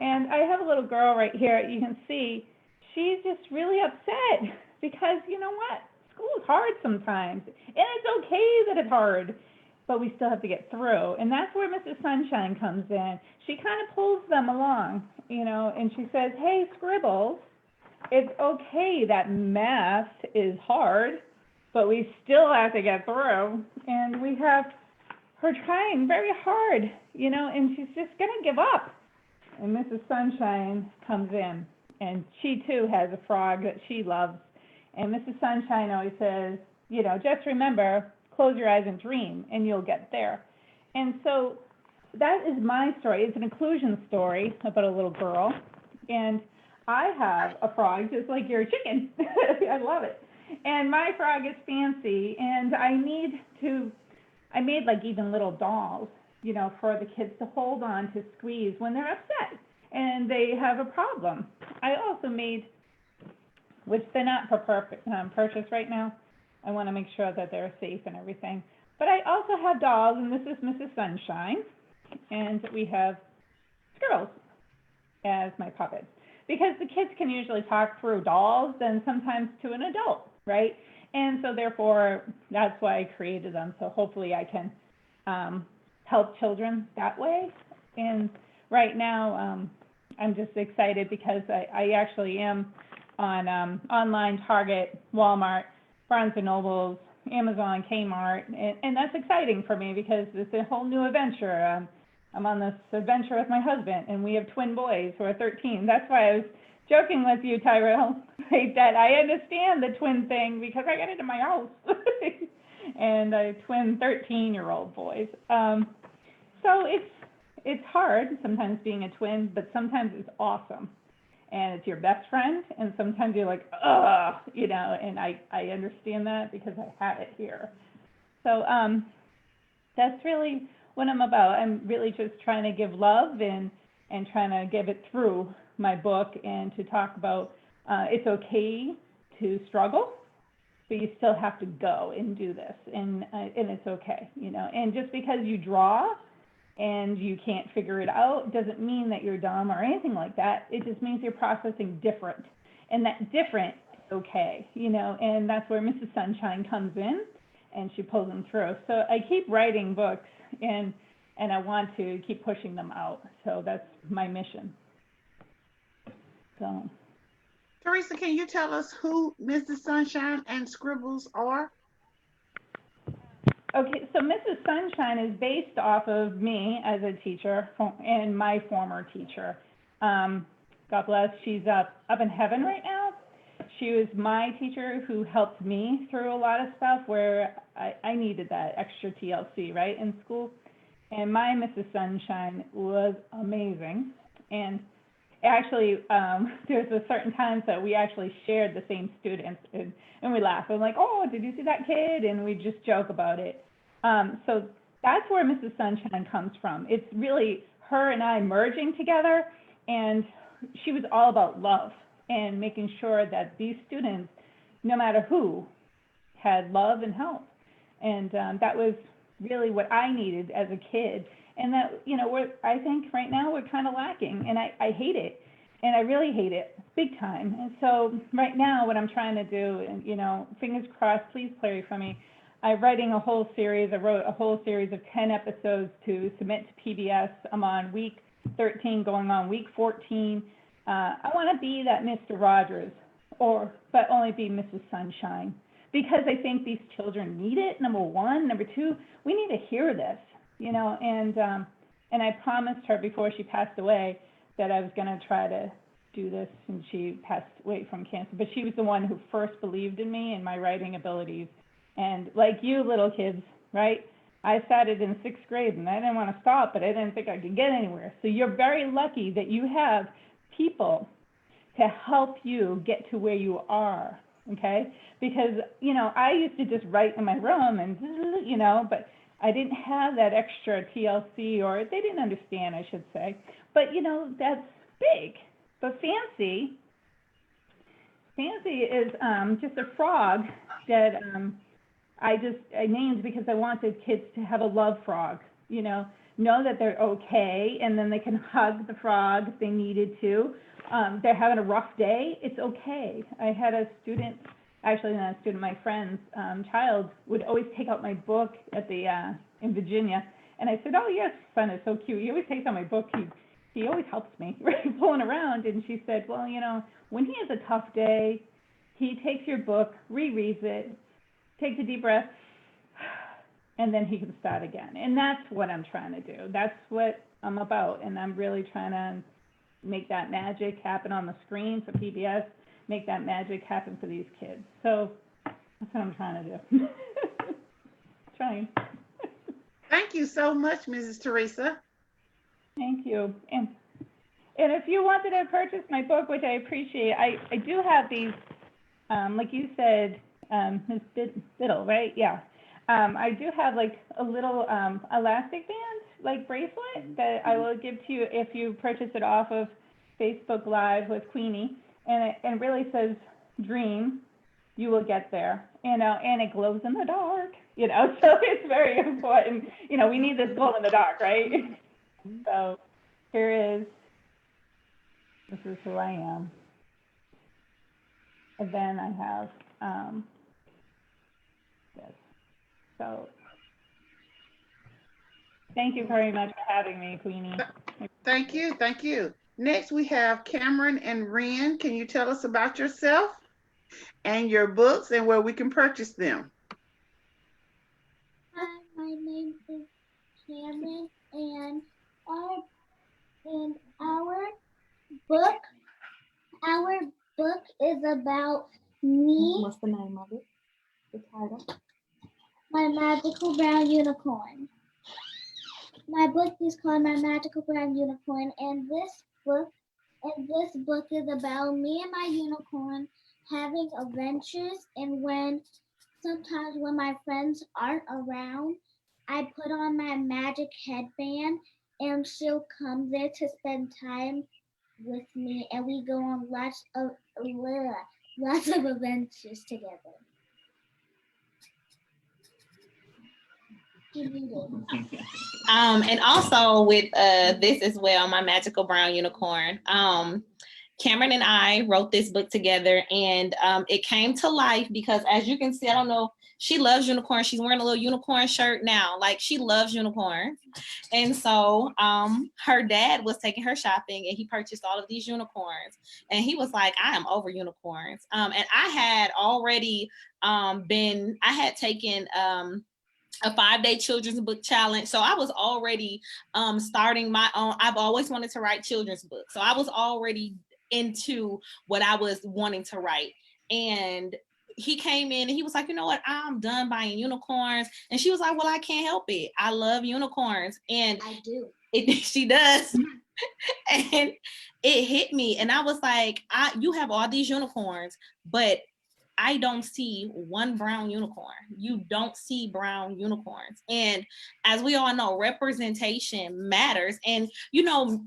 And I have a little girl right here. You can see she's just really upset because, you know what? School is hard sometimes. And it's okay that it's hard, but we still have to get through. And that's where Mrs. Sunshine comes in. She kind of pulls them along, you know, and she says, hey, Scribbles, it's okay that math is hard, but we still have to get through. And we have her trying very hard, you know, and she's just going to give up. And Mrs. Sunshine comes in, and she too has a frog that she loves. And Mrs. Sunshine always says, you know, just remember, close your eyes and dream, and you'll get there. And so that is my story. It's an inclusion story about a little girl. And I have a frog just like your chicken. I love it. And my frog is fancy, and I made like even little dolls, you know, for the kids to hold on to squeeze when they're upset and they have a problem. I also made, which they're not for purchase right now. I want to make sure that they're safe and everything. But I also have dolls, and this is Mrs. Sunshine, and we have squirrels as my puppets. Because the kids can usually talk through dolls and sometimes to an adult, right? And so therefore, that's why I created them. So hopefully I can help children that way. And right now, I'm just excited because I actually am on online Target, Walmart, Barnes & Nobles, Amazon, Kmart, and that's exciting for me because it's a whole new adventure. I'm on this adventure with my husband, and we have twin boys who are 13. That's why I was joking with you, Tyrell, right, that I understand the twin thing because I got it in my house. And I twin 13-year-old boys. So it's hard sometimes being a twin, but sometimes it's awesome. And it's your best friend, and sometimes you're like, ugh, you know, and I understand that because I have it here. So that's really what I'm about. I'm really just trying to give love and trying to give it through my book and to talk about it's okay to struggle, but you still have to go and do this, and it's okay, you know. And just because you draw and you can't figure it out doesn't mean that you're dumb or anything like that. It just means you're processing different, and that different is okay, you know. And that's where Mrs. Sunshine comes in, and she pulls them through. So I keep writing books, and I want to keep pushing them out. So that's my mission. So. Teresa, can you tell us who Mrs. Sunshine and Scribbles are? Okay, so Mrs. Sunshine is based off of me as a teacher and my former teacher. God bless, she's up in heaven right now. She was my teacher who helped me through a lot of stuff where I needed that extra TLC, right, in school. And my Mrs. Sunshine was amazing. And actually, there's a certain times that we actually shared the same students, and we laugh. I'm like, oh, did you see that kid? And we just joke about it. So that's where Mrs. Sunshine comes from. It's really her and I merging together, and she was all about love and making sure that these students, no matter who, had love and help. And that was really what I needed as a kid. And that, you know, I think right now we're kind of lacking, and I hate it. And I really hate it big time. And so right now what I'm trying to do, and, you know, fingers crossed, please pray for me. I'm writing a whole series. I wrote a whole series of 10 episodes to submit to PBS. I'm on week 13, going on week 14. I want to be that Mr. Rogers, but only be Mrs. Sunshine, because I think these children need it, number one. Number two, we need to hear this, you know, and I promised her before she passed away that I was going to try to do this, and she passed away from cancer. But she was the one who first believed in me and my writing abilities. And like you little kids, right? I started in 6th grade, and I didn't want to stop, but I didn't think I could get anywhere. So you're very lucky that you have people to help you get to where you are, okay? Because, you know, I used to just write in my room and, you know, but I didn't have that extra TLC, or they didn't understand, I should say. But, you know, that's big. But Fancy is just a frog that I named because I wanted kids to have a love frog, you know that they're okay, and then they can hug the frog if they needed to. They're having a rough day, it's okay. I had a student, actually not a student, my friend's child would always take out my book at the in Virginia, and I said, oh yes, son is so cute. He always takes out my book. He always helps me, right, pulling around. And she said, well, you know, when he has a tough day, he takes your book, rereads it, takes a deep breath, and then he can start again. And that's what I'm trying to do. That's what I'm about. And I'm really trying to make that magic happen on the screen for PBS, make that magic happen for these kids. So that's what I'm trying to do. Trying. Thank you so much, Mrs. Teresa. Thank you. And if you wanted to purchase my book, which I appreciate, I do have these, like you said, Ms. Biddle, right? Yeah. I do have like a little elastic band, like bracelet, that I will give to you if you purchase it off of Facebook Live with Queenie. And it really says, dream, you will get there. You know, and it glows in the dark. you know, so it's very important. You know, we need this glow in the dark, right? So this is who I am. And then I have this. So thank you very much for having me, Queenie. Thank you. Thank you. Next, we have Cameron and Ren. Can you tell us about yourself and your books and where we can purchase them? Hi, my name is Cameron, and our book our book is about me. What's the name of it? The title? My Magical Brown Unicorn. My book is called My Magical Brown Unicorn, and this book is about me and my unicorn having adventures. And sometimes when my friends aren't around, I put on my magic headband, and she'll come there to spend time with me, and we go on lots of adventures together. And also with this as well, My Magical Brown Unicorn. Cameron and I wrote this book together, and it came to life because, as you can see, I don't know, she loves unicorns. She's wearing a little unicorn shirt now. Like, she loves unicorns. And so her dad was taking her shopping, and he purchased all of these unicorns. And he was like, I am over unicorns. And I had already I had taken a 5-day children's book challenge. So I was already starting my own. I've always wanted to write children's books. So I was already into what I was wanting to write. And he came in and he was like, you know what? I'm done buying unicorns. And she was like, well, I can't help it. I love unicorns. And I do. She does. And it hit me. And I was like, you have all these unicorns, but I don't see one brown unicorn. You don't see brown unicorns. And as we all know, representation matters. And, you know,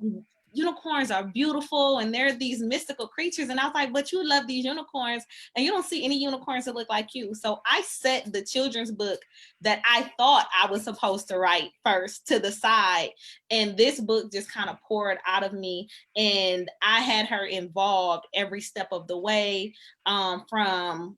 unicorns are beautiful and they're these mystical creatures. And I was like, but you love these unicorns and you don't see any unicorns that look like you. So I set the children's book that I thought I was supposed to write first to the side. And this book just kind of poured out of me. And I had her involved every step of the way, from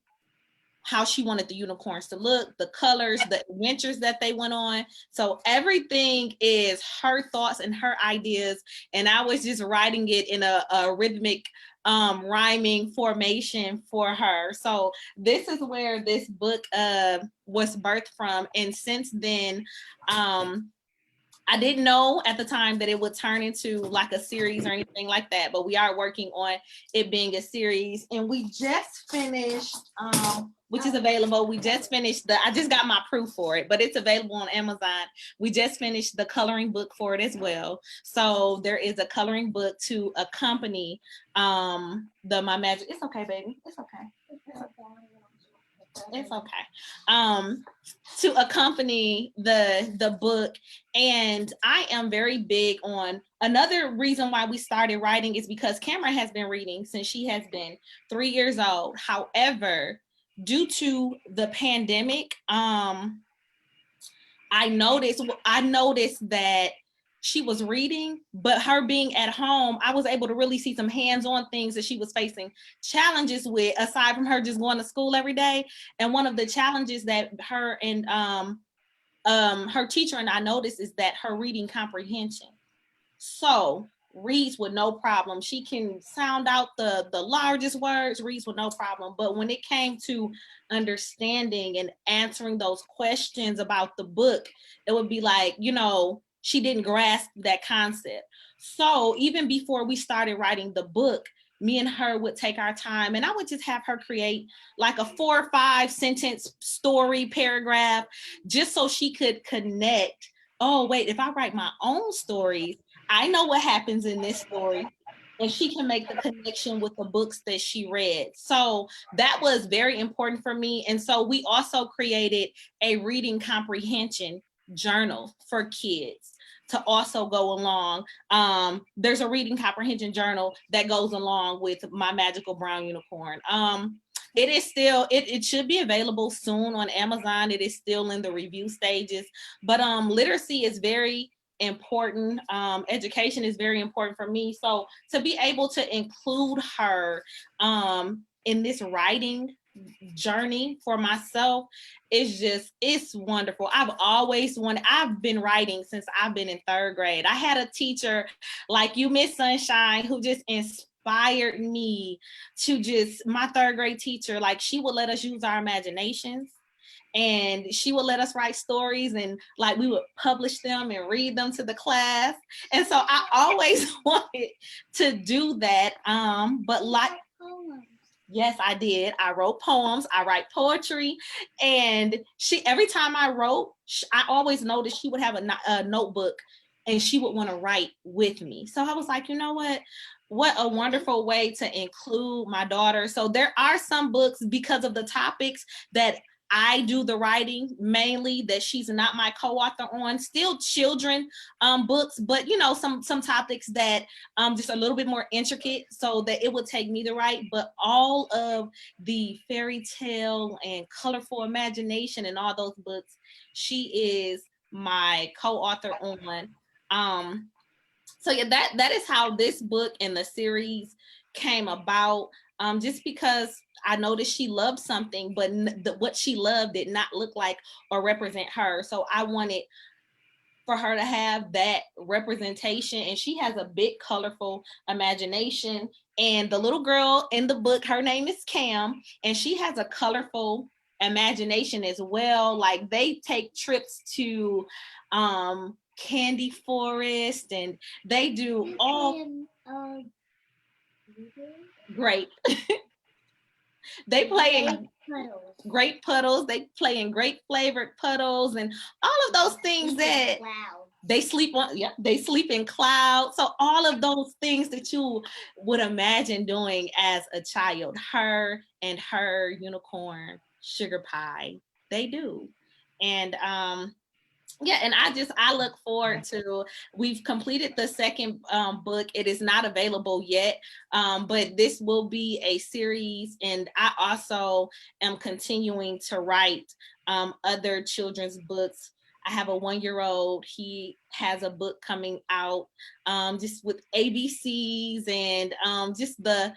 how she wanted the unicorns to look, the colors, the adventures that they went on. So everything is her thoughts and her ideas. And I was just writing it in a rhythmic rhyming formation for her. So this is where this book was birthed from. And since then, I didn't know at the time that it would turn into like a series or anything like that, but we are working on it being a series. And we just finished, which is available. We just finished I just got my proof for it, but it's available on Amazon. We just finished the coloring book for it as well. So there is a coloring book to accompany My Magic. It's okay, baby. It's okay. It's okay. To accompany the book. And I am very big on, another reason why we started writing is because Cameron has been reading since she has been 3 years old. However, due to the pandemic, I noticed that she was reading, but her being at home, I was able to really see some hands-on things that she was facing challenges with, aside from her just going to school every day. And one of the challenges that her and her teacher and I noticed is that her reading comprehension. So reads with no problem. She can sound out the largest words, reads with no problem. But when it came to understanding and answering those questions about the book, it would be like, you know, she didn't grasp that concept. So even before we started writing the book, me and her would take our time and I would just have her create like a 4 or 5 sentence story paragraph, just so she could connect. Oh, wait, if I write my own stories, I know what happens in this story. And she can make the connection with the books that she read. So that was very important for me. And so we also created a reading comprehension journal for kids to also go along. There's a reading comprehension journal that goes along with My Magical Brown Unicorn. it is still, it should be available soon on Amazon. It is still in the review stages, but literacy is very important. Education is very important for me. So to be able to include her in this writing journey for myself is just, it's wonderful. I've been writing since I've been in 3rd grade. I had a teacher like you, Miss Sunshine, who just inspired me to just, my 3rd grade teacher, like she would let us use our imaginations and she would let us write stories, and like we would publish them and read them to the class. And so I always wanted to do that. But like, yes, I did. I wrote poems. I write poetry. And every time I wrote, I always noticed she would have a notebook and she would want to write with me. So I was like, you know what a wonderful way to include my daughter. So there are some books, because of the topics that I do the writing mainly, that she's not my co-author on, still children books, but you know, some topics that just a little bit more intricate, so that it would take me to write. But all of the fairy tale and colorful imagination and all those books, she is my co-author on. So yeah, that is how this book and the series came about. Just because I noticed she loved something, but what she loved did not look like or represent her. So I wanted for her to have that representation, and she has a big, colorful imagination. And the little girl in the book, her name is Cam, and she has a colorful imagination as well. Like they take trips to Candy Forest, and they do all great. They play in great puddles. They play in great flavored puddles, and all of those things that they sleep on. Yeah, they sleep in clouds. So all of those things that you would imagine doing as a child, her and her unicorn sugar pie, they do. And yeah, and I look forward to, we've completed the 2nd book. It is not available yet, but this will be a series. And I also am continuing to write other children's books. I have a 1-year-old. He has a book coming out just with ABCs and just the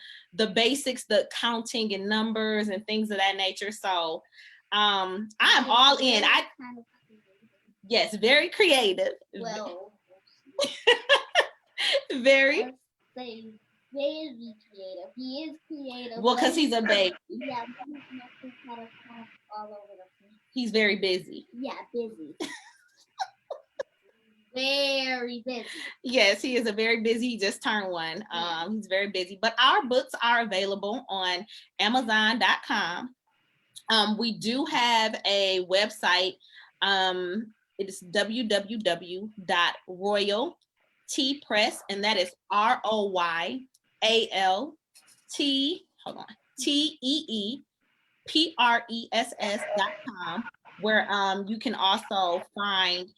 basics, the counting and numbers and things of that nature. So I'm all in. Yes, very creative. Well, very. Very creative. He is creative. Well, because he's a baby. Yeah, he's all over the place. He's very busy. Yeah, busy. Very busy. Yes, he is a very busy. He just turned 1. He's very busy. But our books are available on Amazon.com. We do have a website. It is www.royaltpress, and that is ROYALTEEPRESS.com, where you can also find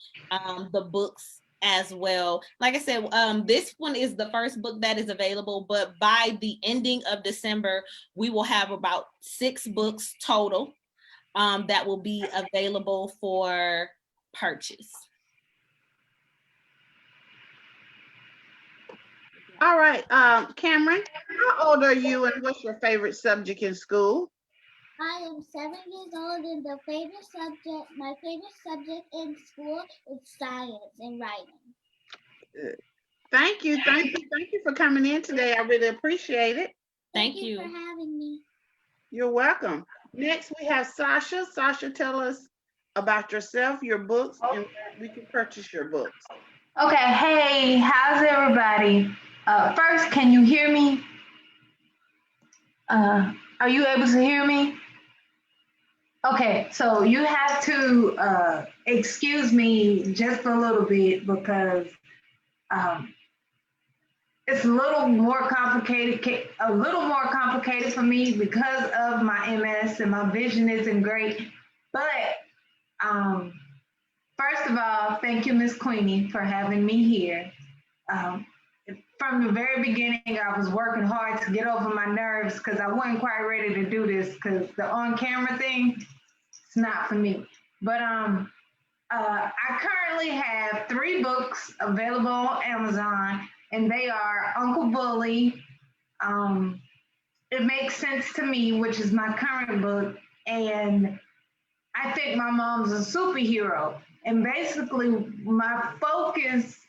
the books as well. Like I said, this one is the first book that is available, but by the ending of December, we will have about 6 books total that will be available for purchase. All right, Cameron, how old are you and what's your favorite subject in school? I am 7 years old, and my favorite subject in school is science and writing. Thank you for coming in today. I really appreciate it. Thank you for having me. You're welcome. Next, we have Sasha. Sasha, tell us about yourself, your books, and where we can purchase your books. Okay, hey, how's everybody? First, can you hear me? Are you able to hear me? Okay, so you have to excuse me just a little bit because it's a little more complicated for me because of my MS and my vision isn't great. But first of all, thank you, Miss Queenie, for having me here. from the very beginning, I was working hard to get over my nerves because I wasn't quite ready to do this because the on-camera thing, it's not for me. But I currently have 3 books available on Amazon, and they are Uncle Bully, It Makes Sense to Me, which is my current book, and I Think My Mom's a Superhero. And basically, my focus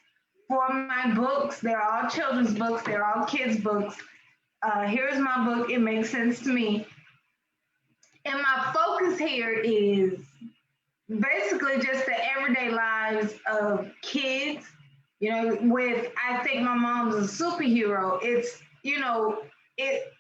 for my books, they're all children's books, they're all kids' books. Here's my book, It Makes Sense to Me. And my focus here is basically just the everyday lives of kids, with I Think My Mom's a Superhero. It's,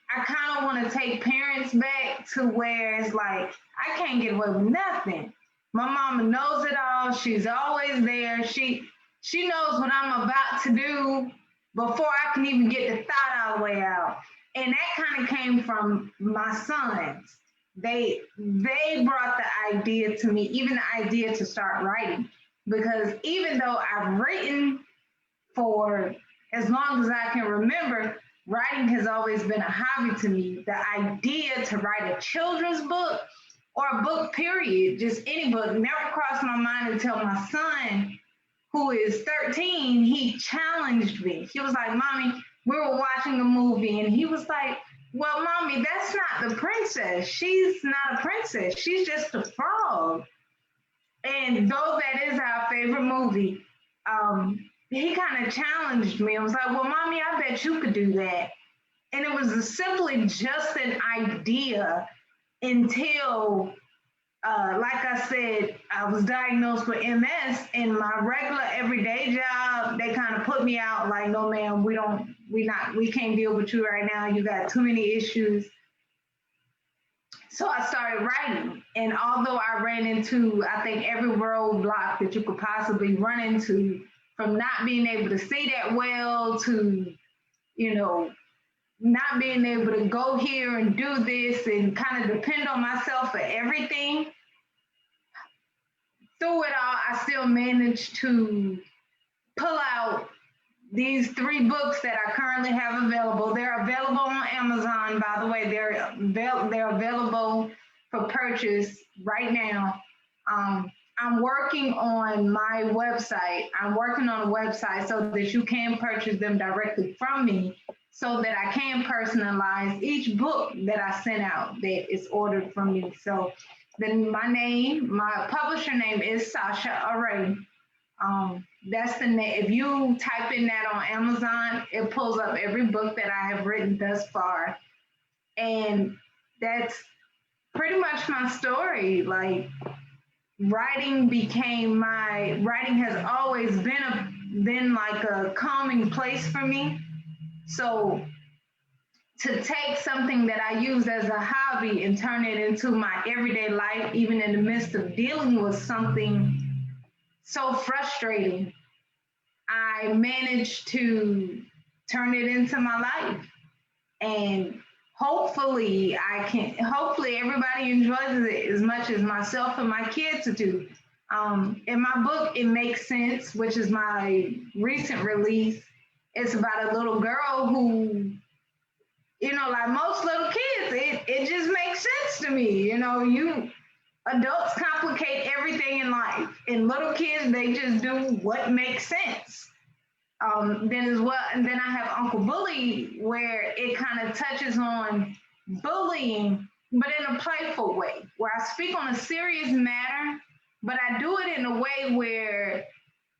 I kind of want to take parents back to where it's like, I can't get away with nothing. My mama knows it all. She's always there. She knows what I'm about to do before I can even get the thought all the way out. And that kind of came from my sons. They brought the idea to me, even the idea to start writing. Because even though I've written for as long as I can remember, writing has always been a hobby to me. The idea to write a children's book or a book, period, just any book, never crossed my mind until my son, who is 13, he challenged me. He was like, Mommy, we were watching a movie, and he was like, well, Mommy, that's not the princess. She's not a princess. She's just a frog. And though that is our favorite movie, he kind of challenged me. I was like, well, Mommy, I bet you could do that. And it was simply just an idea until, like I said, I was diagnosed with MS, and my regular everyday job, they kind of put me out like, no, ma'am, we can't deal with you right now. You got too many issues. So I started writing. And although I ran into, I think, every roadblock that you could possibly run into, from not being able to see that well to, not being able to go here and do this and kind of depend on myself for everything, through it all, I still managed to pull out these 3 books that I currently have available. They're available on Amazon, by the way. They're available for purchase right now. I'm working on my website. I'm working on a website so that you can purchase them directly from me, so that I can personalize each book that I send out that is ordered from me. So then my publisher name is Sasha Array. That's the name. If you type in that on Amazon, it pulls up every book that I have written thus far. And that's pretty much my story. Like, writing has always been like a calming place for me. So to take something that I use as a hobby and turn it into my everyday life, even in the midst of dealing with something so frustrating, I managed to turn it into my life. And hopefully everybody enjoys it as much as myself and my kids do. In my book, It Makes Sense, which is my recent release, it's about a little girl who, like most little kids, it just makes sense to me. Adults complicate everything in life, and little kids, they just do what makes sense. Then I have Uncle Bully, where it kind of touches on bullying, but in a playful way, where I speak on a serious matter, but I do it in a way where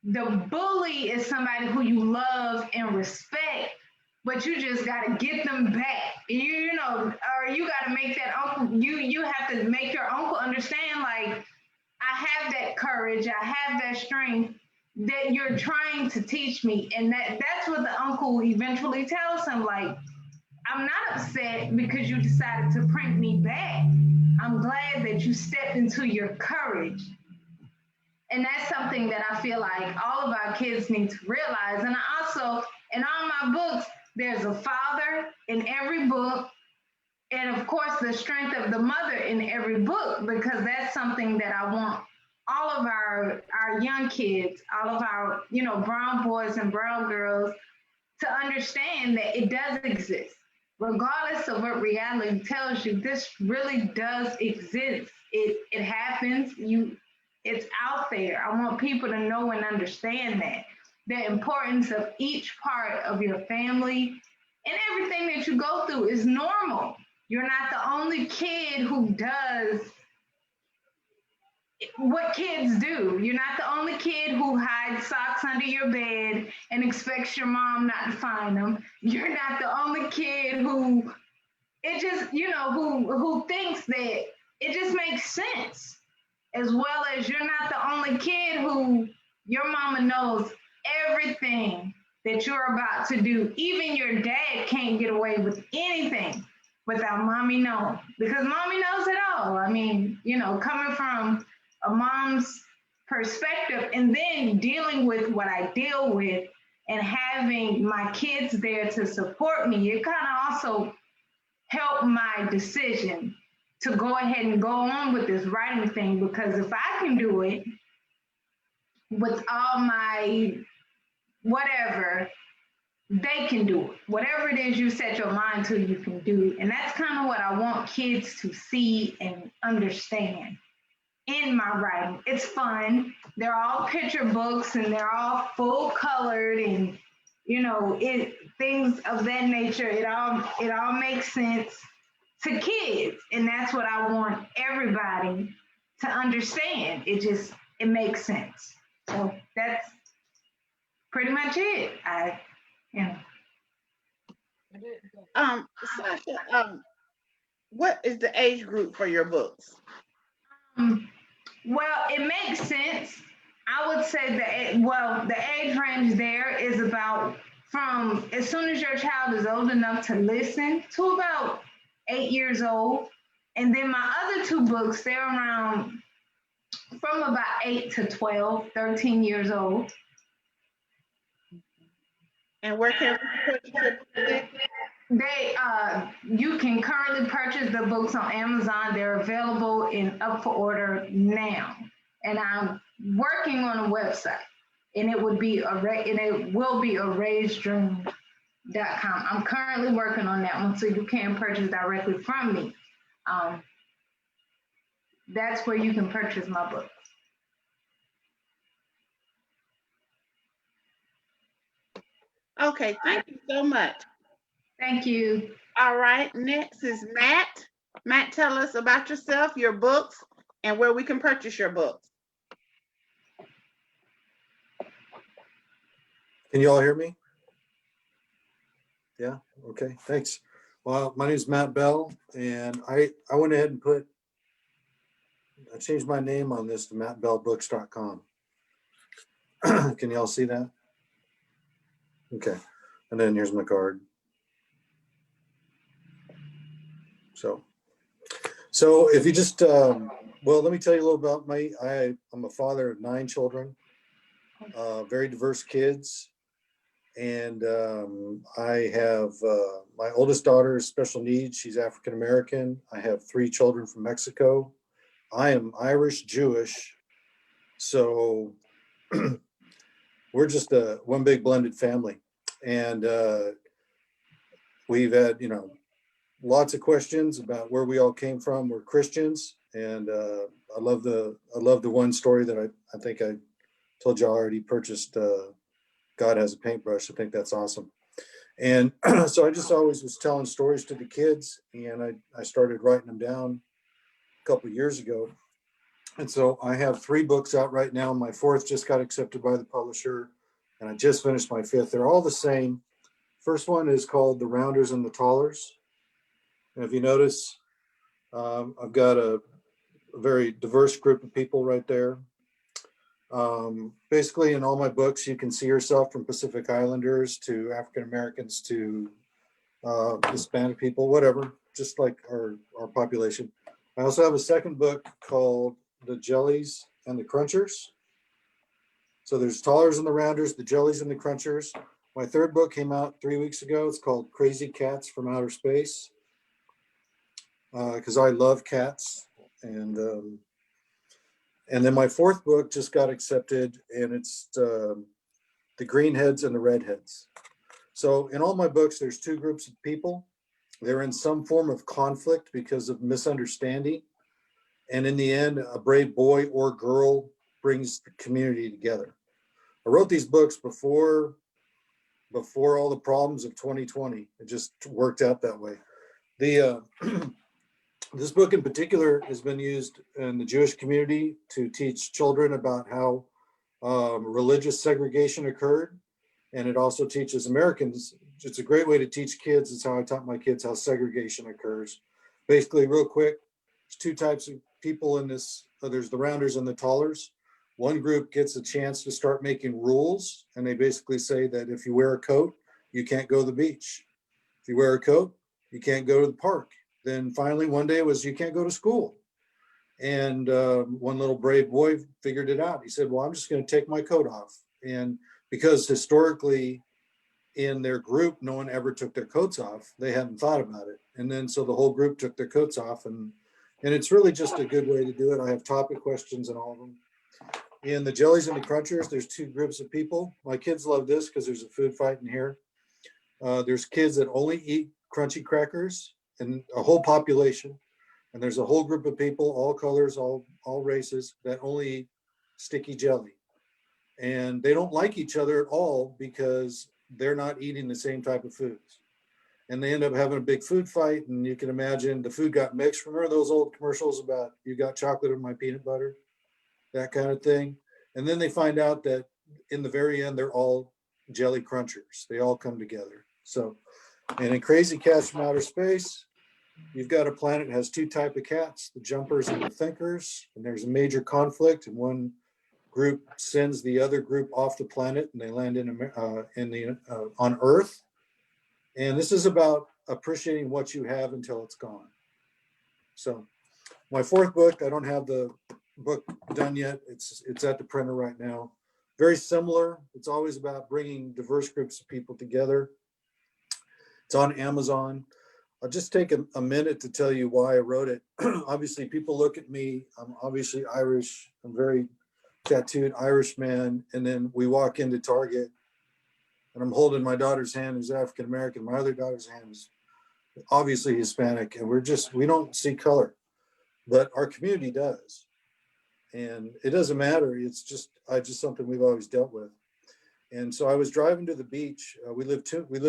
the bully is somebody who you love and respect, but you just got to get them back. Or you got to make that uncle, you have to make your uncle understand, like, I have that courage, I have that strength that you're trying to teach me. And that's what the uncle eventually tells him, like, I'm not upset because you decided to print me back. I'm glad that you stepped into your courage. And that's something that I feel like all of our kids need to realize. And I also, in all my books, there's a father in every book. And of course, the strength of the mother in every book, because that's something that I want all of our young kids, all of our, brown boys and brown girls, to understand that it does exist. Regardless of what reality tells you, this really does exist. It happens. It's out there. I want people to know and understand that. The importance of each part of your family and everything that you go through is normal. You're not the only kid who does what kids do. You're not the only kid who hides socks under your bed and expects your mom not to find them. You're not the only kid who it just, who thinks that it just makes sense. As well as you're not the only kid who your mama knows everything that you're about to do. Even your dad can't get away with anything without mommy knowing, because mommy knows it all. I mean, coming from a mom's perspective and then dealing with what I deal with and having my kids there to support me, it kind of also helped my decision to go ahead and go on with this writing thing, because if I can do it with all my whatever, they can do it. Whatever it is you set your mind to, you can do. And that's kind of what I want kids to see and understand in my writing. It's fun. They're all picture books and they're all full colored and things of that nature. It all makes sense to kids. And that's what I want everybody to understand. It makes sense. So that's pretty much it. Sasha, what is the age group for your books? Well, it makes sense. I would say the age range there is about from as soon as your child is old enough to listen to about 8 years old. And then my other two books, they're around from about 8 to 12, 13 years old. And where can we purchase your books? You can currently purchase the books on Amazon. They're available and up for order now. And I'm working on a website, and it will be arraiseddream.com. I'm currently working on that one, so you can purchase directly from me. That's where you can purchase my book. Okay, thank you so much. Thank you. All right, next is Matt. Matt, tell us about yourself, your books, and where we can purchase your books. Can you all hear me? Yeah, okay, thanks. Well, my name is Matt Bell, and I went ahead and I changed my name on this to mattbellbooks.com. Can you all see that? Okay, and then here's my card. So if you just, well, let me tell you a little about I'm a father of 9 children, very diverse kids. And I have my oldest daughter is special needs. She's African American. I have 3 children from Mexico. I am Irish Jewish. So we're just one big blended family. And we've had, lots of questions about where we all came from. We're Christians. And I love the one story that I think I told you I already purchased. God Has a Paintbrush. I think that's awesome. And so I just always was telling stories to the kids, and I started writing them down a couple of years ago. And so I have 3 books out right now. My 4th just got accepted by the publisher, and I just finished my 5th. They're all the same. First one is called The Rounders and the Tallers. And if you notice, I've got a very diverse group of people right there. Basically in all my books, you can see yourself from Pacific Islanders to African Americans to Hispanic people, whatever, just like our population. I also have a second book called The Jellies and the Crunchers. So there's Tallers and the Rounders, the Jellies and the Crunchers. My 3rd book came out 3 weeks ago. It's called Crazy Cats from Outer Space, because I love cats. And then my 4th book just got accepted, and it's The Greenheads and the Redheads. So in all my books, there's two groups of people. They're in some form of conflict because of misunderstanding. And in the end, a brave boy or girl brings the community together. I wrote these books before all the problems of 2020. It just worked out that way. The this book in particular has been used in the Jewish community to teach children about how religious segregation occurred. And it also teaches Americans. It's a great way to teach kids. It's how I taught my kids how segregation occurs. Basically, real quick, there's two types of people in this. There's the rounders and the tallers. One group gets a chance to start making rules, and they basically say that if you wear a coat, you can't go to the beach. If you wear a coat, you can't go to the park. Then finally, one day it was you can't go to school. And one little brave boy figured it out. He said, well, I'm just going to take my coat off. And because historically in their group, no one ever took their coats off, they hadn't thought about it. And then so the whole group took their coats off. And it's really just a good way to do it. I have topic questions in all of them. In the jellies and the crunchers, there's two groups of people. My kids love this because there's a food fight in here. There's kids that only eat crunchy crackers, and a whole population. And there's a whole group of people, all colors, all races, that only eat sticky jelly. And they don't like each other at all because they're not eating the same type of foods. And they end up having a big food fight. And you can imagine the food got mixed. Remember those old commercials about you got chocolate in my peanut butter? That kind of thing. And then they find out that in the very end, they're all jelly crunchers. They all come together. So, and in Crazy Cats from Outer Space, you've got a planet that has two types of cats, the jumpers and the thinkers. And there's a major conflict, and one group sends the other group off the planet, and they land on Earth. And this is about appreciating what you have until it's gone. So my fourth book, I don't have the book done yet. It's at the printer right now. Very similar. It's always about bringing diverse groups of people together. It's on Amazon. I'll just take a minute to tell you why I wrote it. Obviously, people look at me. I'm obviously Irish. I'm very tattooed Irish man. And then we walk into Target, and I'm holding my daughter's hand, who's African American. My other daughter's hand is obviously Hispanic, and we don't see color, but our community does. And it doesn't matter. It's just something we've always dealt with. And so I was driving to the beach. We live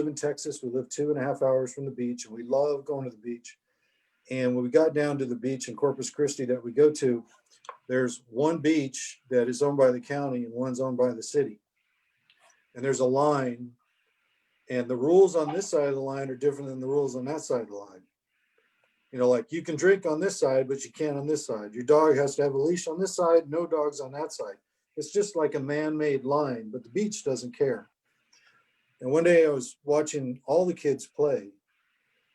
in Texas. We live 2.5 hours from the beach, and we love going to the beach. And when we got down to the beach in Corpus Christi that we go to, there's one beach that is owned by the county and one's owned by the city. And there's a line, and the rules on this side of the line are different than the rules on that side of the line. You know, like you can drink on this side, but you can't on this side. Your dog has to have a leash on this side, no dogs on that side. It's just like a man-made line, but the beach doesn't care. And one day I was watching all the kids play,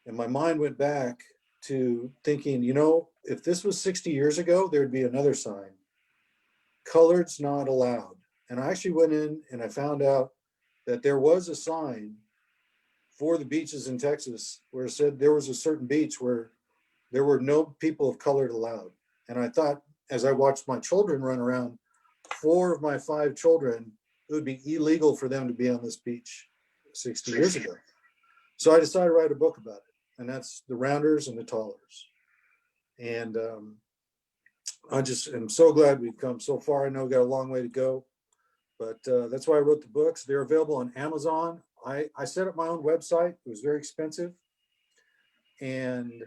and my mind went back to thinking, you know, if this was 60 years ago, there'd be another sign. Colored's not allowed. And I actually went in and I found out that there was a sign for the beaches in Texas where it said there was a certain beach where there were no people of color allowed. And I thought, as I watched my children run around, 4 of my 5 children, it would be illegal for them to be on this beach 60 years ago. So I decided to write a book about it. And that's the rounders and the tallers. And I just am so glad we've come so far. I know we've got a long way to go, but that's why I wrote the books. They're available on Amazon. I set up my own website. It was very expensive. And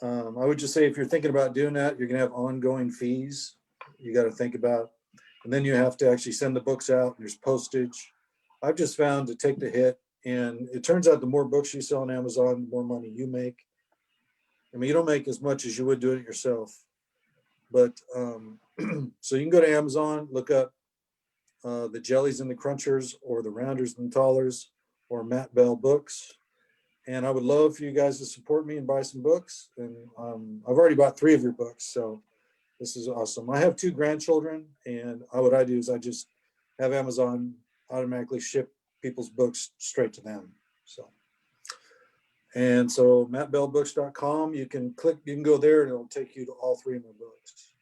I would just say, if you're thinking about doing that, you're going to have ongoing fees you got to think about. And then you have to actually send the books out. There's postage. I've just found to take the hit. And it turns out the more books you sell on Amazon, the more money you make. I mean, you don't make as much as you would doing it yourself. But so you can go to Amazon, look up the Jellies and the Crunchers, or the Rounders and Tallers, or Matt Bell Books. And I would love for you guys to support me and buy some books. And I've already bought 3 of your books, so this is awesome. I have 2 grandchildren, and what I do is I just have Amazon automatically ship people's books straight to them. So mattbellbooks.com, you can go there, and it'll take you to all 3 of my books.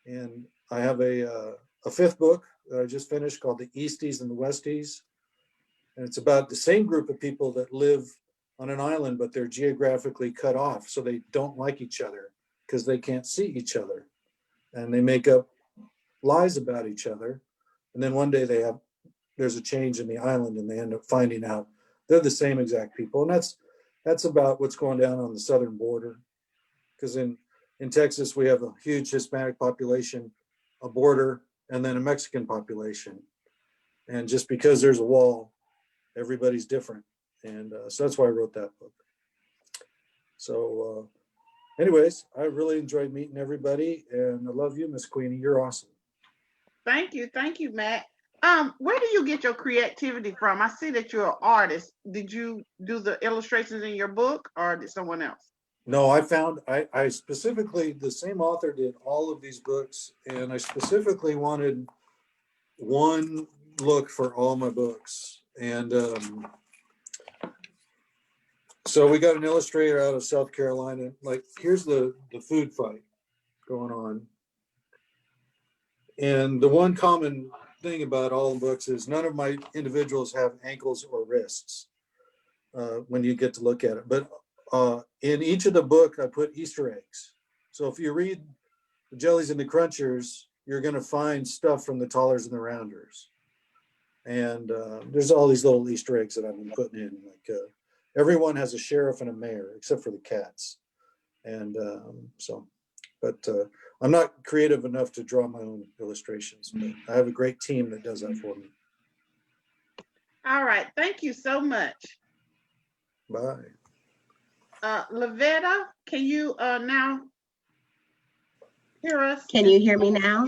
And I have a 5th book that I just finished called The Easties and the Westies. And it's about the same group of people that live on an island, but they're geographically cut off. So they don't like each other because they can't see each other. And they make up lies about each other. And then one day there's a change in the island and they end up finding out they're the same exact people. And that's about what's going down on the southern border. Because in Texas, we have a huge Hispanic population, a border, and then a Mexican population. And just because there's a wall, everybody's different. And so that's why I wrote that book. So anyways, I really enjoyed meeting everybody, and I love you, Miss Queenie. You're awesome. Thank you, Matt. Where do you get your creativity from? I see that you're an artist. Did you do the illustrations in your book, or did someone else? No, I specifically, the same author did all of these books, and I specifically wanted one look for all my books. And so we got an illustrator out of South Carolina. Like, here's the food fight going on. And the one common thing about all the books is none of my individuals have ankles or wrists when you get to look at it. But in each of the book, I put Easter eggs. So if you read the Jellies and the Crunchers, you're going to find stuff from the Tollers and the Rounders. And there's all these little Easter eggs that I've been putting in. Like everyone has a sheriff and a mayor, except for the cats. And but I'm not creative enough to draw my own illustrations, but I have a great team that does that for me. All right. Thank you so much. Bye. Lavetta, can you now hear us? Can you hear me now?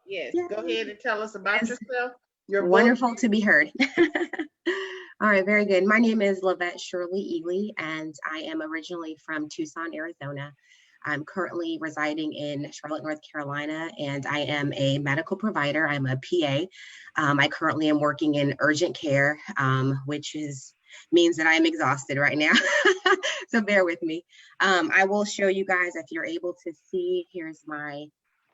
Yes. Go ahead and tell us about yourself. Wonderful to be heard. All right, very good. My name is Lavette Shirley Ely, and I am originally from Tucson, Arizona. I'm currently residing in Charlotte, North Carolina, and I am a medical provider. I'm a PA. I currently am working in urgent care, which means that I'm exhausted right now. So bear with me. I will show you guys, if you're able to see, here's my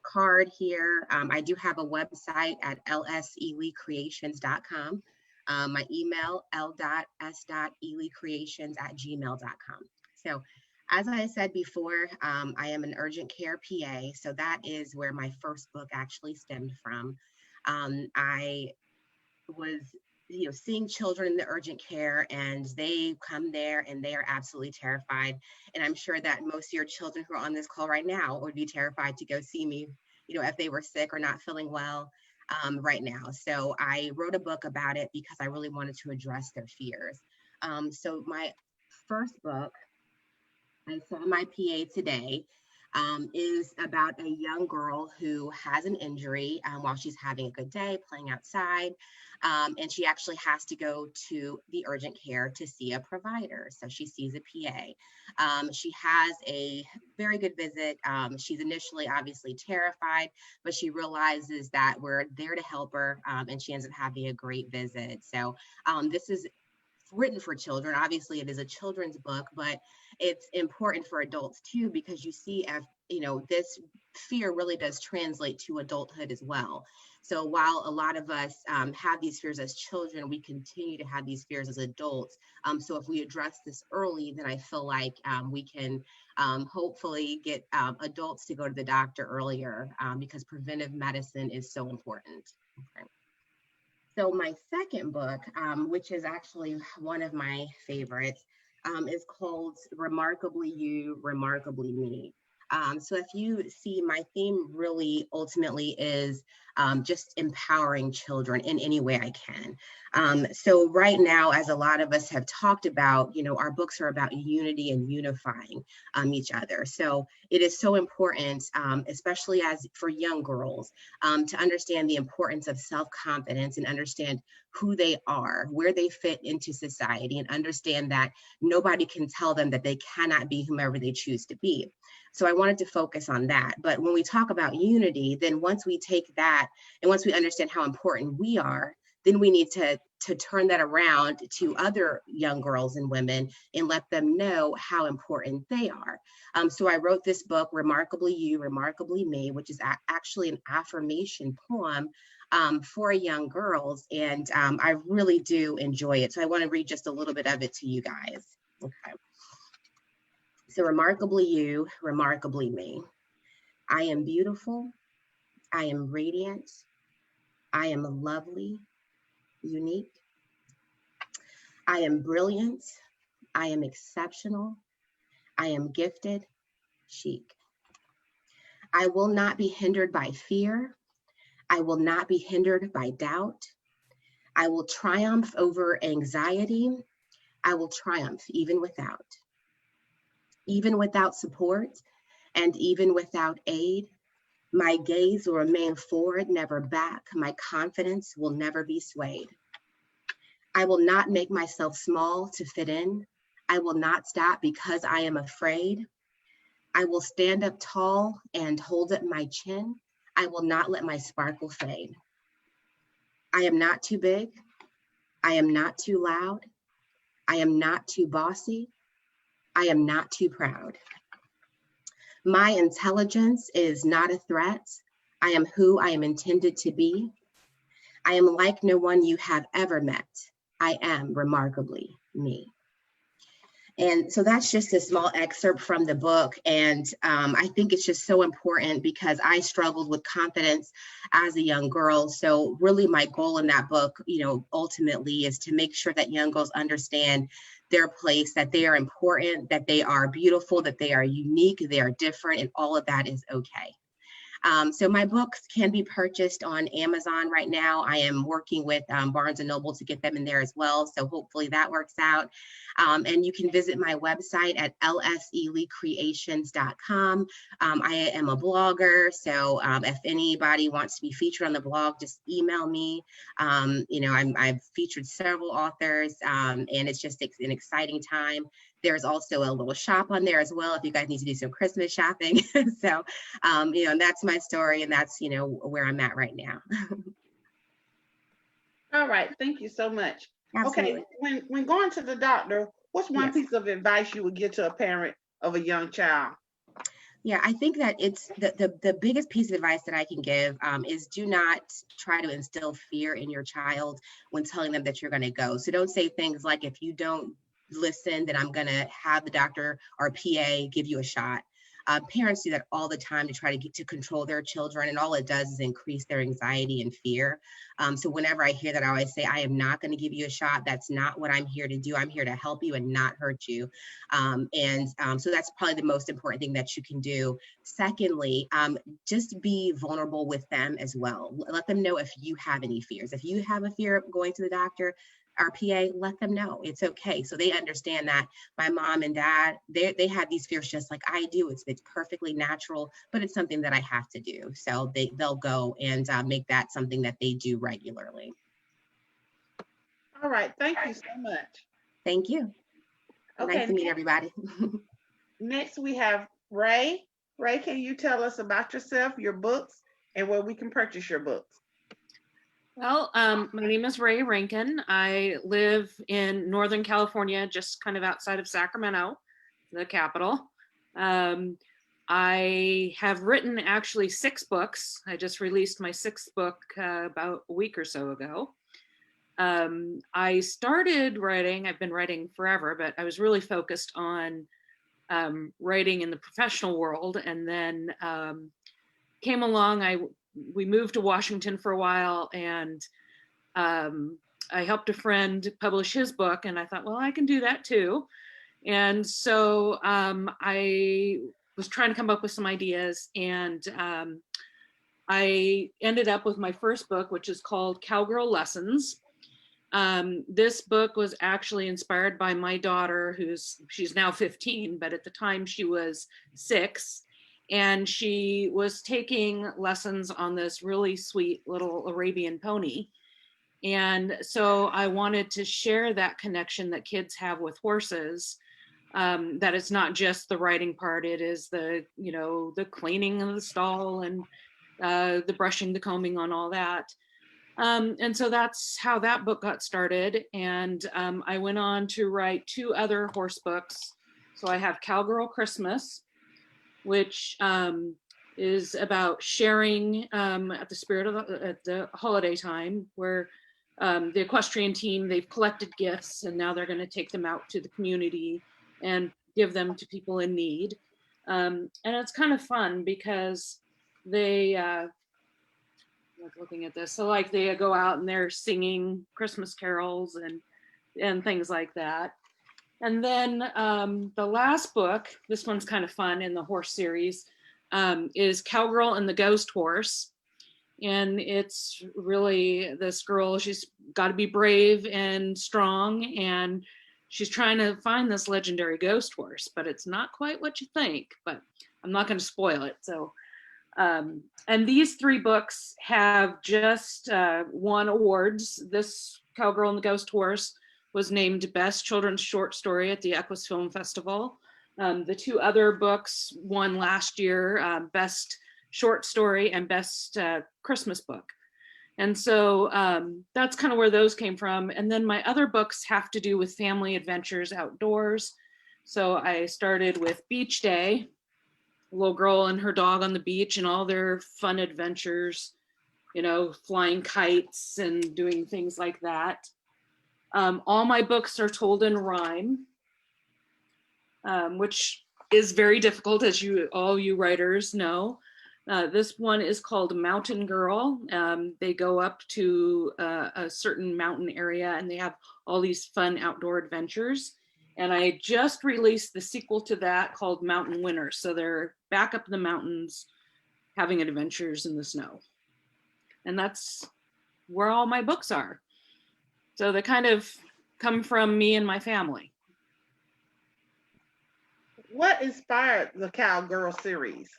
card here. I do have a website at lselycreations.com. My email, l.s.elycreations@gmail.com. So as I said before, I am an urgent care PA. So that is where my first book actually stemmed from. I was seeing children in the urgent care, and they come there and they are absolutely terrified. And I'm sure that most of your children who are on this call right now would be terrified to go see me, if they were sick or not feeling well right now. So I wrote a book about it because I really wanted to address their fears. So my first book, I saw my PA today, is about a young girl who has an injury while she's having a good day playing outside. And she actually has to go to the urgent care to see a provider. So she sees a PA. She has a very good visit. She's initially obviously terrified, but she realizes that we're there to help her, and she ends up having a great visit. So this is written for children. Obviously it is a children's book, but it's important for adults too, because you see, this fear really does translate to adulthood as well. So while a lot of us have these fears as children, we continue to have these fears as adults. So if we address this early, then I feel like we can hopefully get adults to go to the doctor earlier, because preventive medicine is so important. Okay. So my second book, which is actually one of my favorites, is called Remarkably You, Remarkably Me. So if you see, my theme really ultimately is just empowering children in any way I can. So right now, as a lot of us have talked about, our books are about unity and unifying each other. So it is so important, especially as for young girls, to understand the importance of self-confidence and understand who they are, where they fit into society, and understand that nobody can tell them that they cannot be whomever they choose to be. So I wanted to focus on that. But when we talk about unity, then once we take that and once we understand how important we are, then we need to turn that around to other young girls and women and let them know how important they are. So I wrote this book, Remarkably You, Remarkably Me, which is actually an affirmation poem for young girls. And I really do enjoy it. So I want to read just a little bit of it to you guys. Okay. So remarkably you, remarkably me. I am beautiful. I am radiant. I am lovely, unique. I am brilliant. I am exceptional. I am gifted, chic. I will not be hindered by fear. I will not be hindered by doubt. I will triumph over anxiety. I will triumph even without support, and even without aid. My gaze will remain forward, never back. My confidence will never be swayed. I will not make myself small to fit in. I will not stop because I am afraid. I will stand up tall and hold up my chin. I will not let my sparkle fade. I am not too big. I am not too loud. I am not too bossy. I am not too proud. My intelligence is not a threat. I am who I am intended to be. I am like no one you have ever met. I am remarkably me. And so that's just a small excerpt from the book. And I think it's just so important because I struggled with confidence as a young girl. So really my goal in that book, ultimately is to make sure that young girls understand their place, that they are important, that they are beautiful, that they are unique, they are different, and all of that is okay. So my books can be purchased on Amazon right now. I am working with Barnes & Noble to get them in there as well. So hopefully that works out. And you can visit my website at lseleecreations.com. I am a blogger. So if anybody wants to be featured on the blog, just email me. I've featured several authors and it's just an exciting time. There's also a little shop on there as well if you guys need to do some Christmas shopping. So, and that's my story, and that's, where I'm at right now. All right. Thank you so much. Absolutely. Okay. When going to the doctor, what's one piece of advice you would give to a parent of a young child? Yeah, I think that it's the biggest piece of advice that I can give is do not try to instill fear in your child when telling them that you're going to go. So don't say things like, if you don't listen, then I'm going to have the doctor or PA give you a shot. Parents do that all the time to try to get to control their children, and all it does is increase their anxiety and fear. So whenever I hear that, I always say, I am not going to give you a shot. That's not what I'm here to do. I'm here to help you and not hurt you. So that's probably the most important thing that you can do. Secondly, just be vulnerable with them as well. Let them know if you have any fears. If you have a fear of going to the doctor, our PA, let them know it's okay. So they understand that my mom and dad, they have these fears just like I do. It's perfectly natural, but it's something that I have to do. So they'll go and make that something that they do regularly. All right. Thank you so much. Thank you. Okay. Nice to meet everybody. Next, we have Ray. Ray, can you tell us about yourself, your books, and where we can purchase your books? Well, my name is Ray Rankin. I live in Northern California, just kind of outside of Sacramento, the capital. I have written actually 6 books. I just released my 6th book about a week or so ago. I started writing, I've been writing forever, but I was really focused on writing in the professional world, and then came along, we moved to Washington for a while, and I helped a friend publish his book, and I thought, well, I can do that too. And so I was trying to come up with some ideas, and I ended up with my first book, which is called Cowgirl Lessons. This book was actually inspired by my daughter, she's now 15, but at the time she was 6. And she was taking lessons on this really sweet little Arabian pony. And so I wanted to share that connection that kids have with horses, that it's not just the riding part, it is the cleaning of the stall and the brushing, the combing on all that. And so that's how that book got started. And I went on to write 2 other horse books. So I have Cowgirl Christmas, which is about sharing at the spirit of at the holiday time, where the equestrian team, they've collected gifts and now they're going to take them out to the community and give them to people in need. And it's kind of fun because they, like looking at this, so like they go out and they're singing Christmas carols and things like that. And then the last book, this one's kind of fun in the horse series, is Cowgirl and the Ghost Horse. And it's really this girl, she's got to be brave and strong, and she's trying to find this legendary ghost horse, but it's not quite what you think, but I'm not going to spoil it. So, and these 3 books have just won awards. This Cowgirl and the Ghost Horse was named Best Children's Short Story at the Equus Film Festival. The 2 other books won last year, Best Short Story and Best Christmas Book. And so that's kind of where those came from. And then my other books have to do with family adventures outdoors. So I started with Beach Day, a little girl and her dog on the beach and all their fun adventures, you know, flying kites and doing things like that. All my books are told in rhyme, which is very difficult, as all you writers know. This one is called Mountain Girl. They go up to a certain mountain area and they have all these fun outdoor adventures. And I just released the sequel to that called Mountain Winter. So they're back up in the mountains having adventures in the snow. And that's where all my books are. So they kind of come from me and my family. What inspired the Cowgirl series?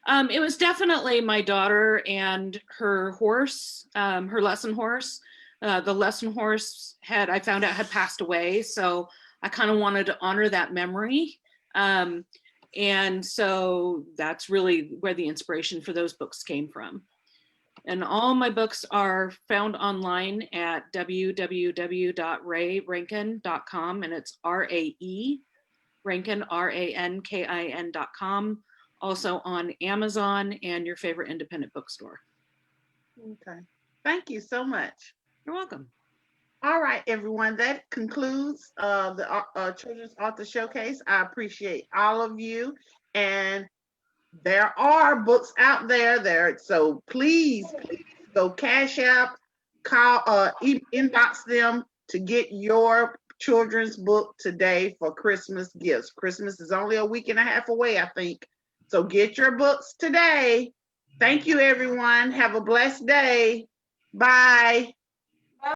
It was definitely my daughter and her horse, her lesson horse. The lesson horse I found out had passed away. So I kind of wanted to honor that memory. And so that's really where the inspiration for those books came from. And all my books are found online at www.rayrankin.com, and it's R-A-E, Rankin, RANKIN.com. Also on Amazon and your favorite independent bookstore. Okay. Thank you so much. You're welcome. All right, everyone. That concludes the Children's Author Showcase. I appreciate all of you. And there are books out there. So please go Cash App, call, inbox them to get your children's book today for Christmas gifts. Christmas is only a week and a half away, I think. So get your books today. Thank you, everyone. Have a blessed day. Bye.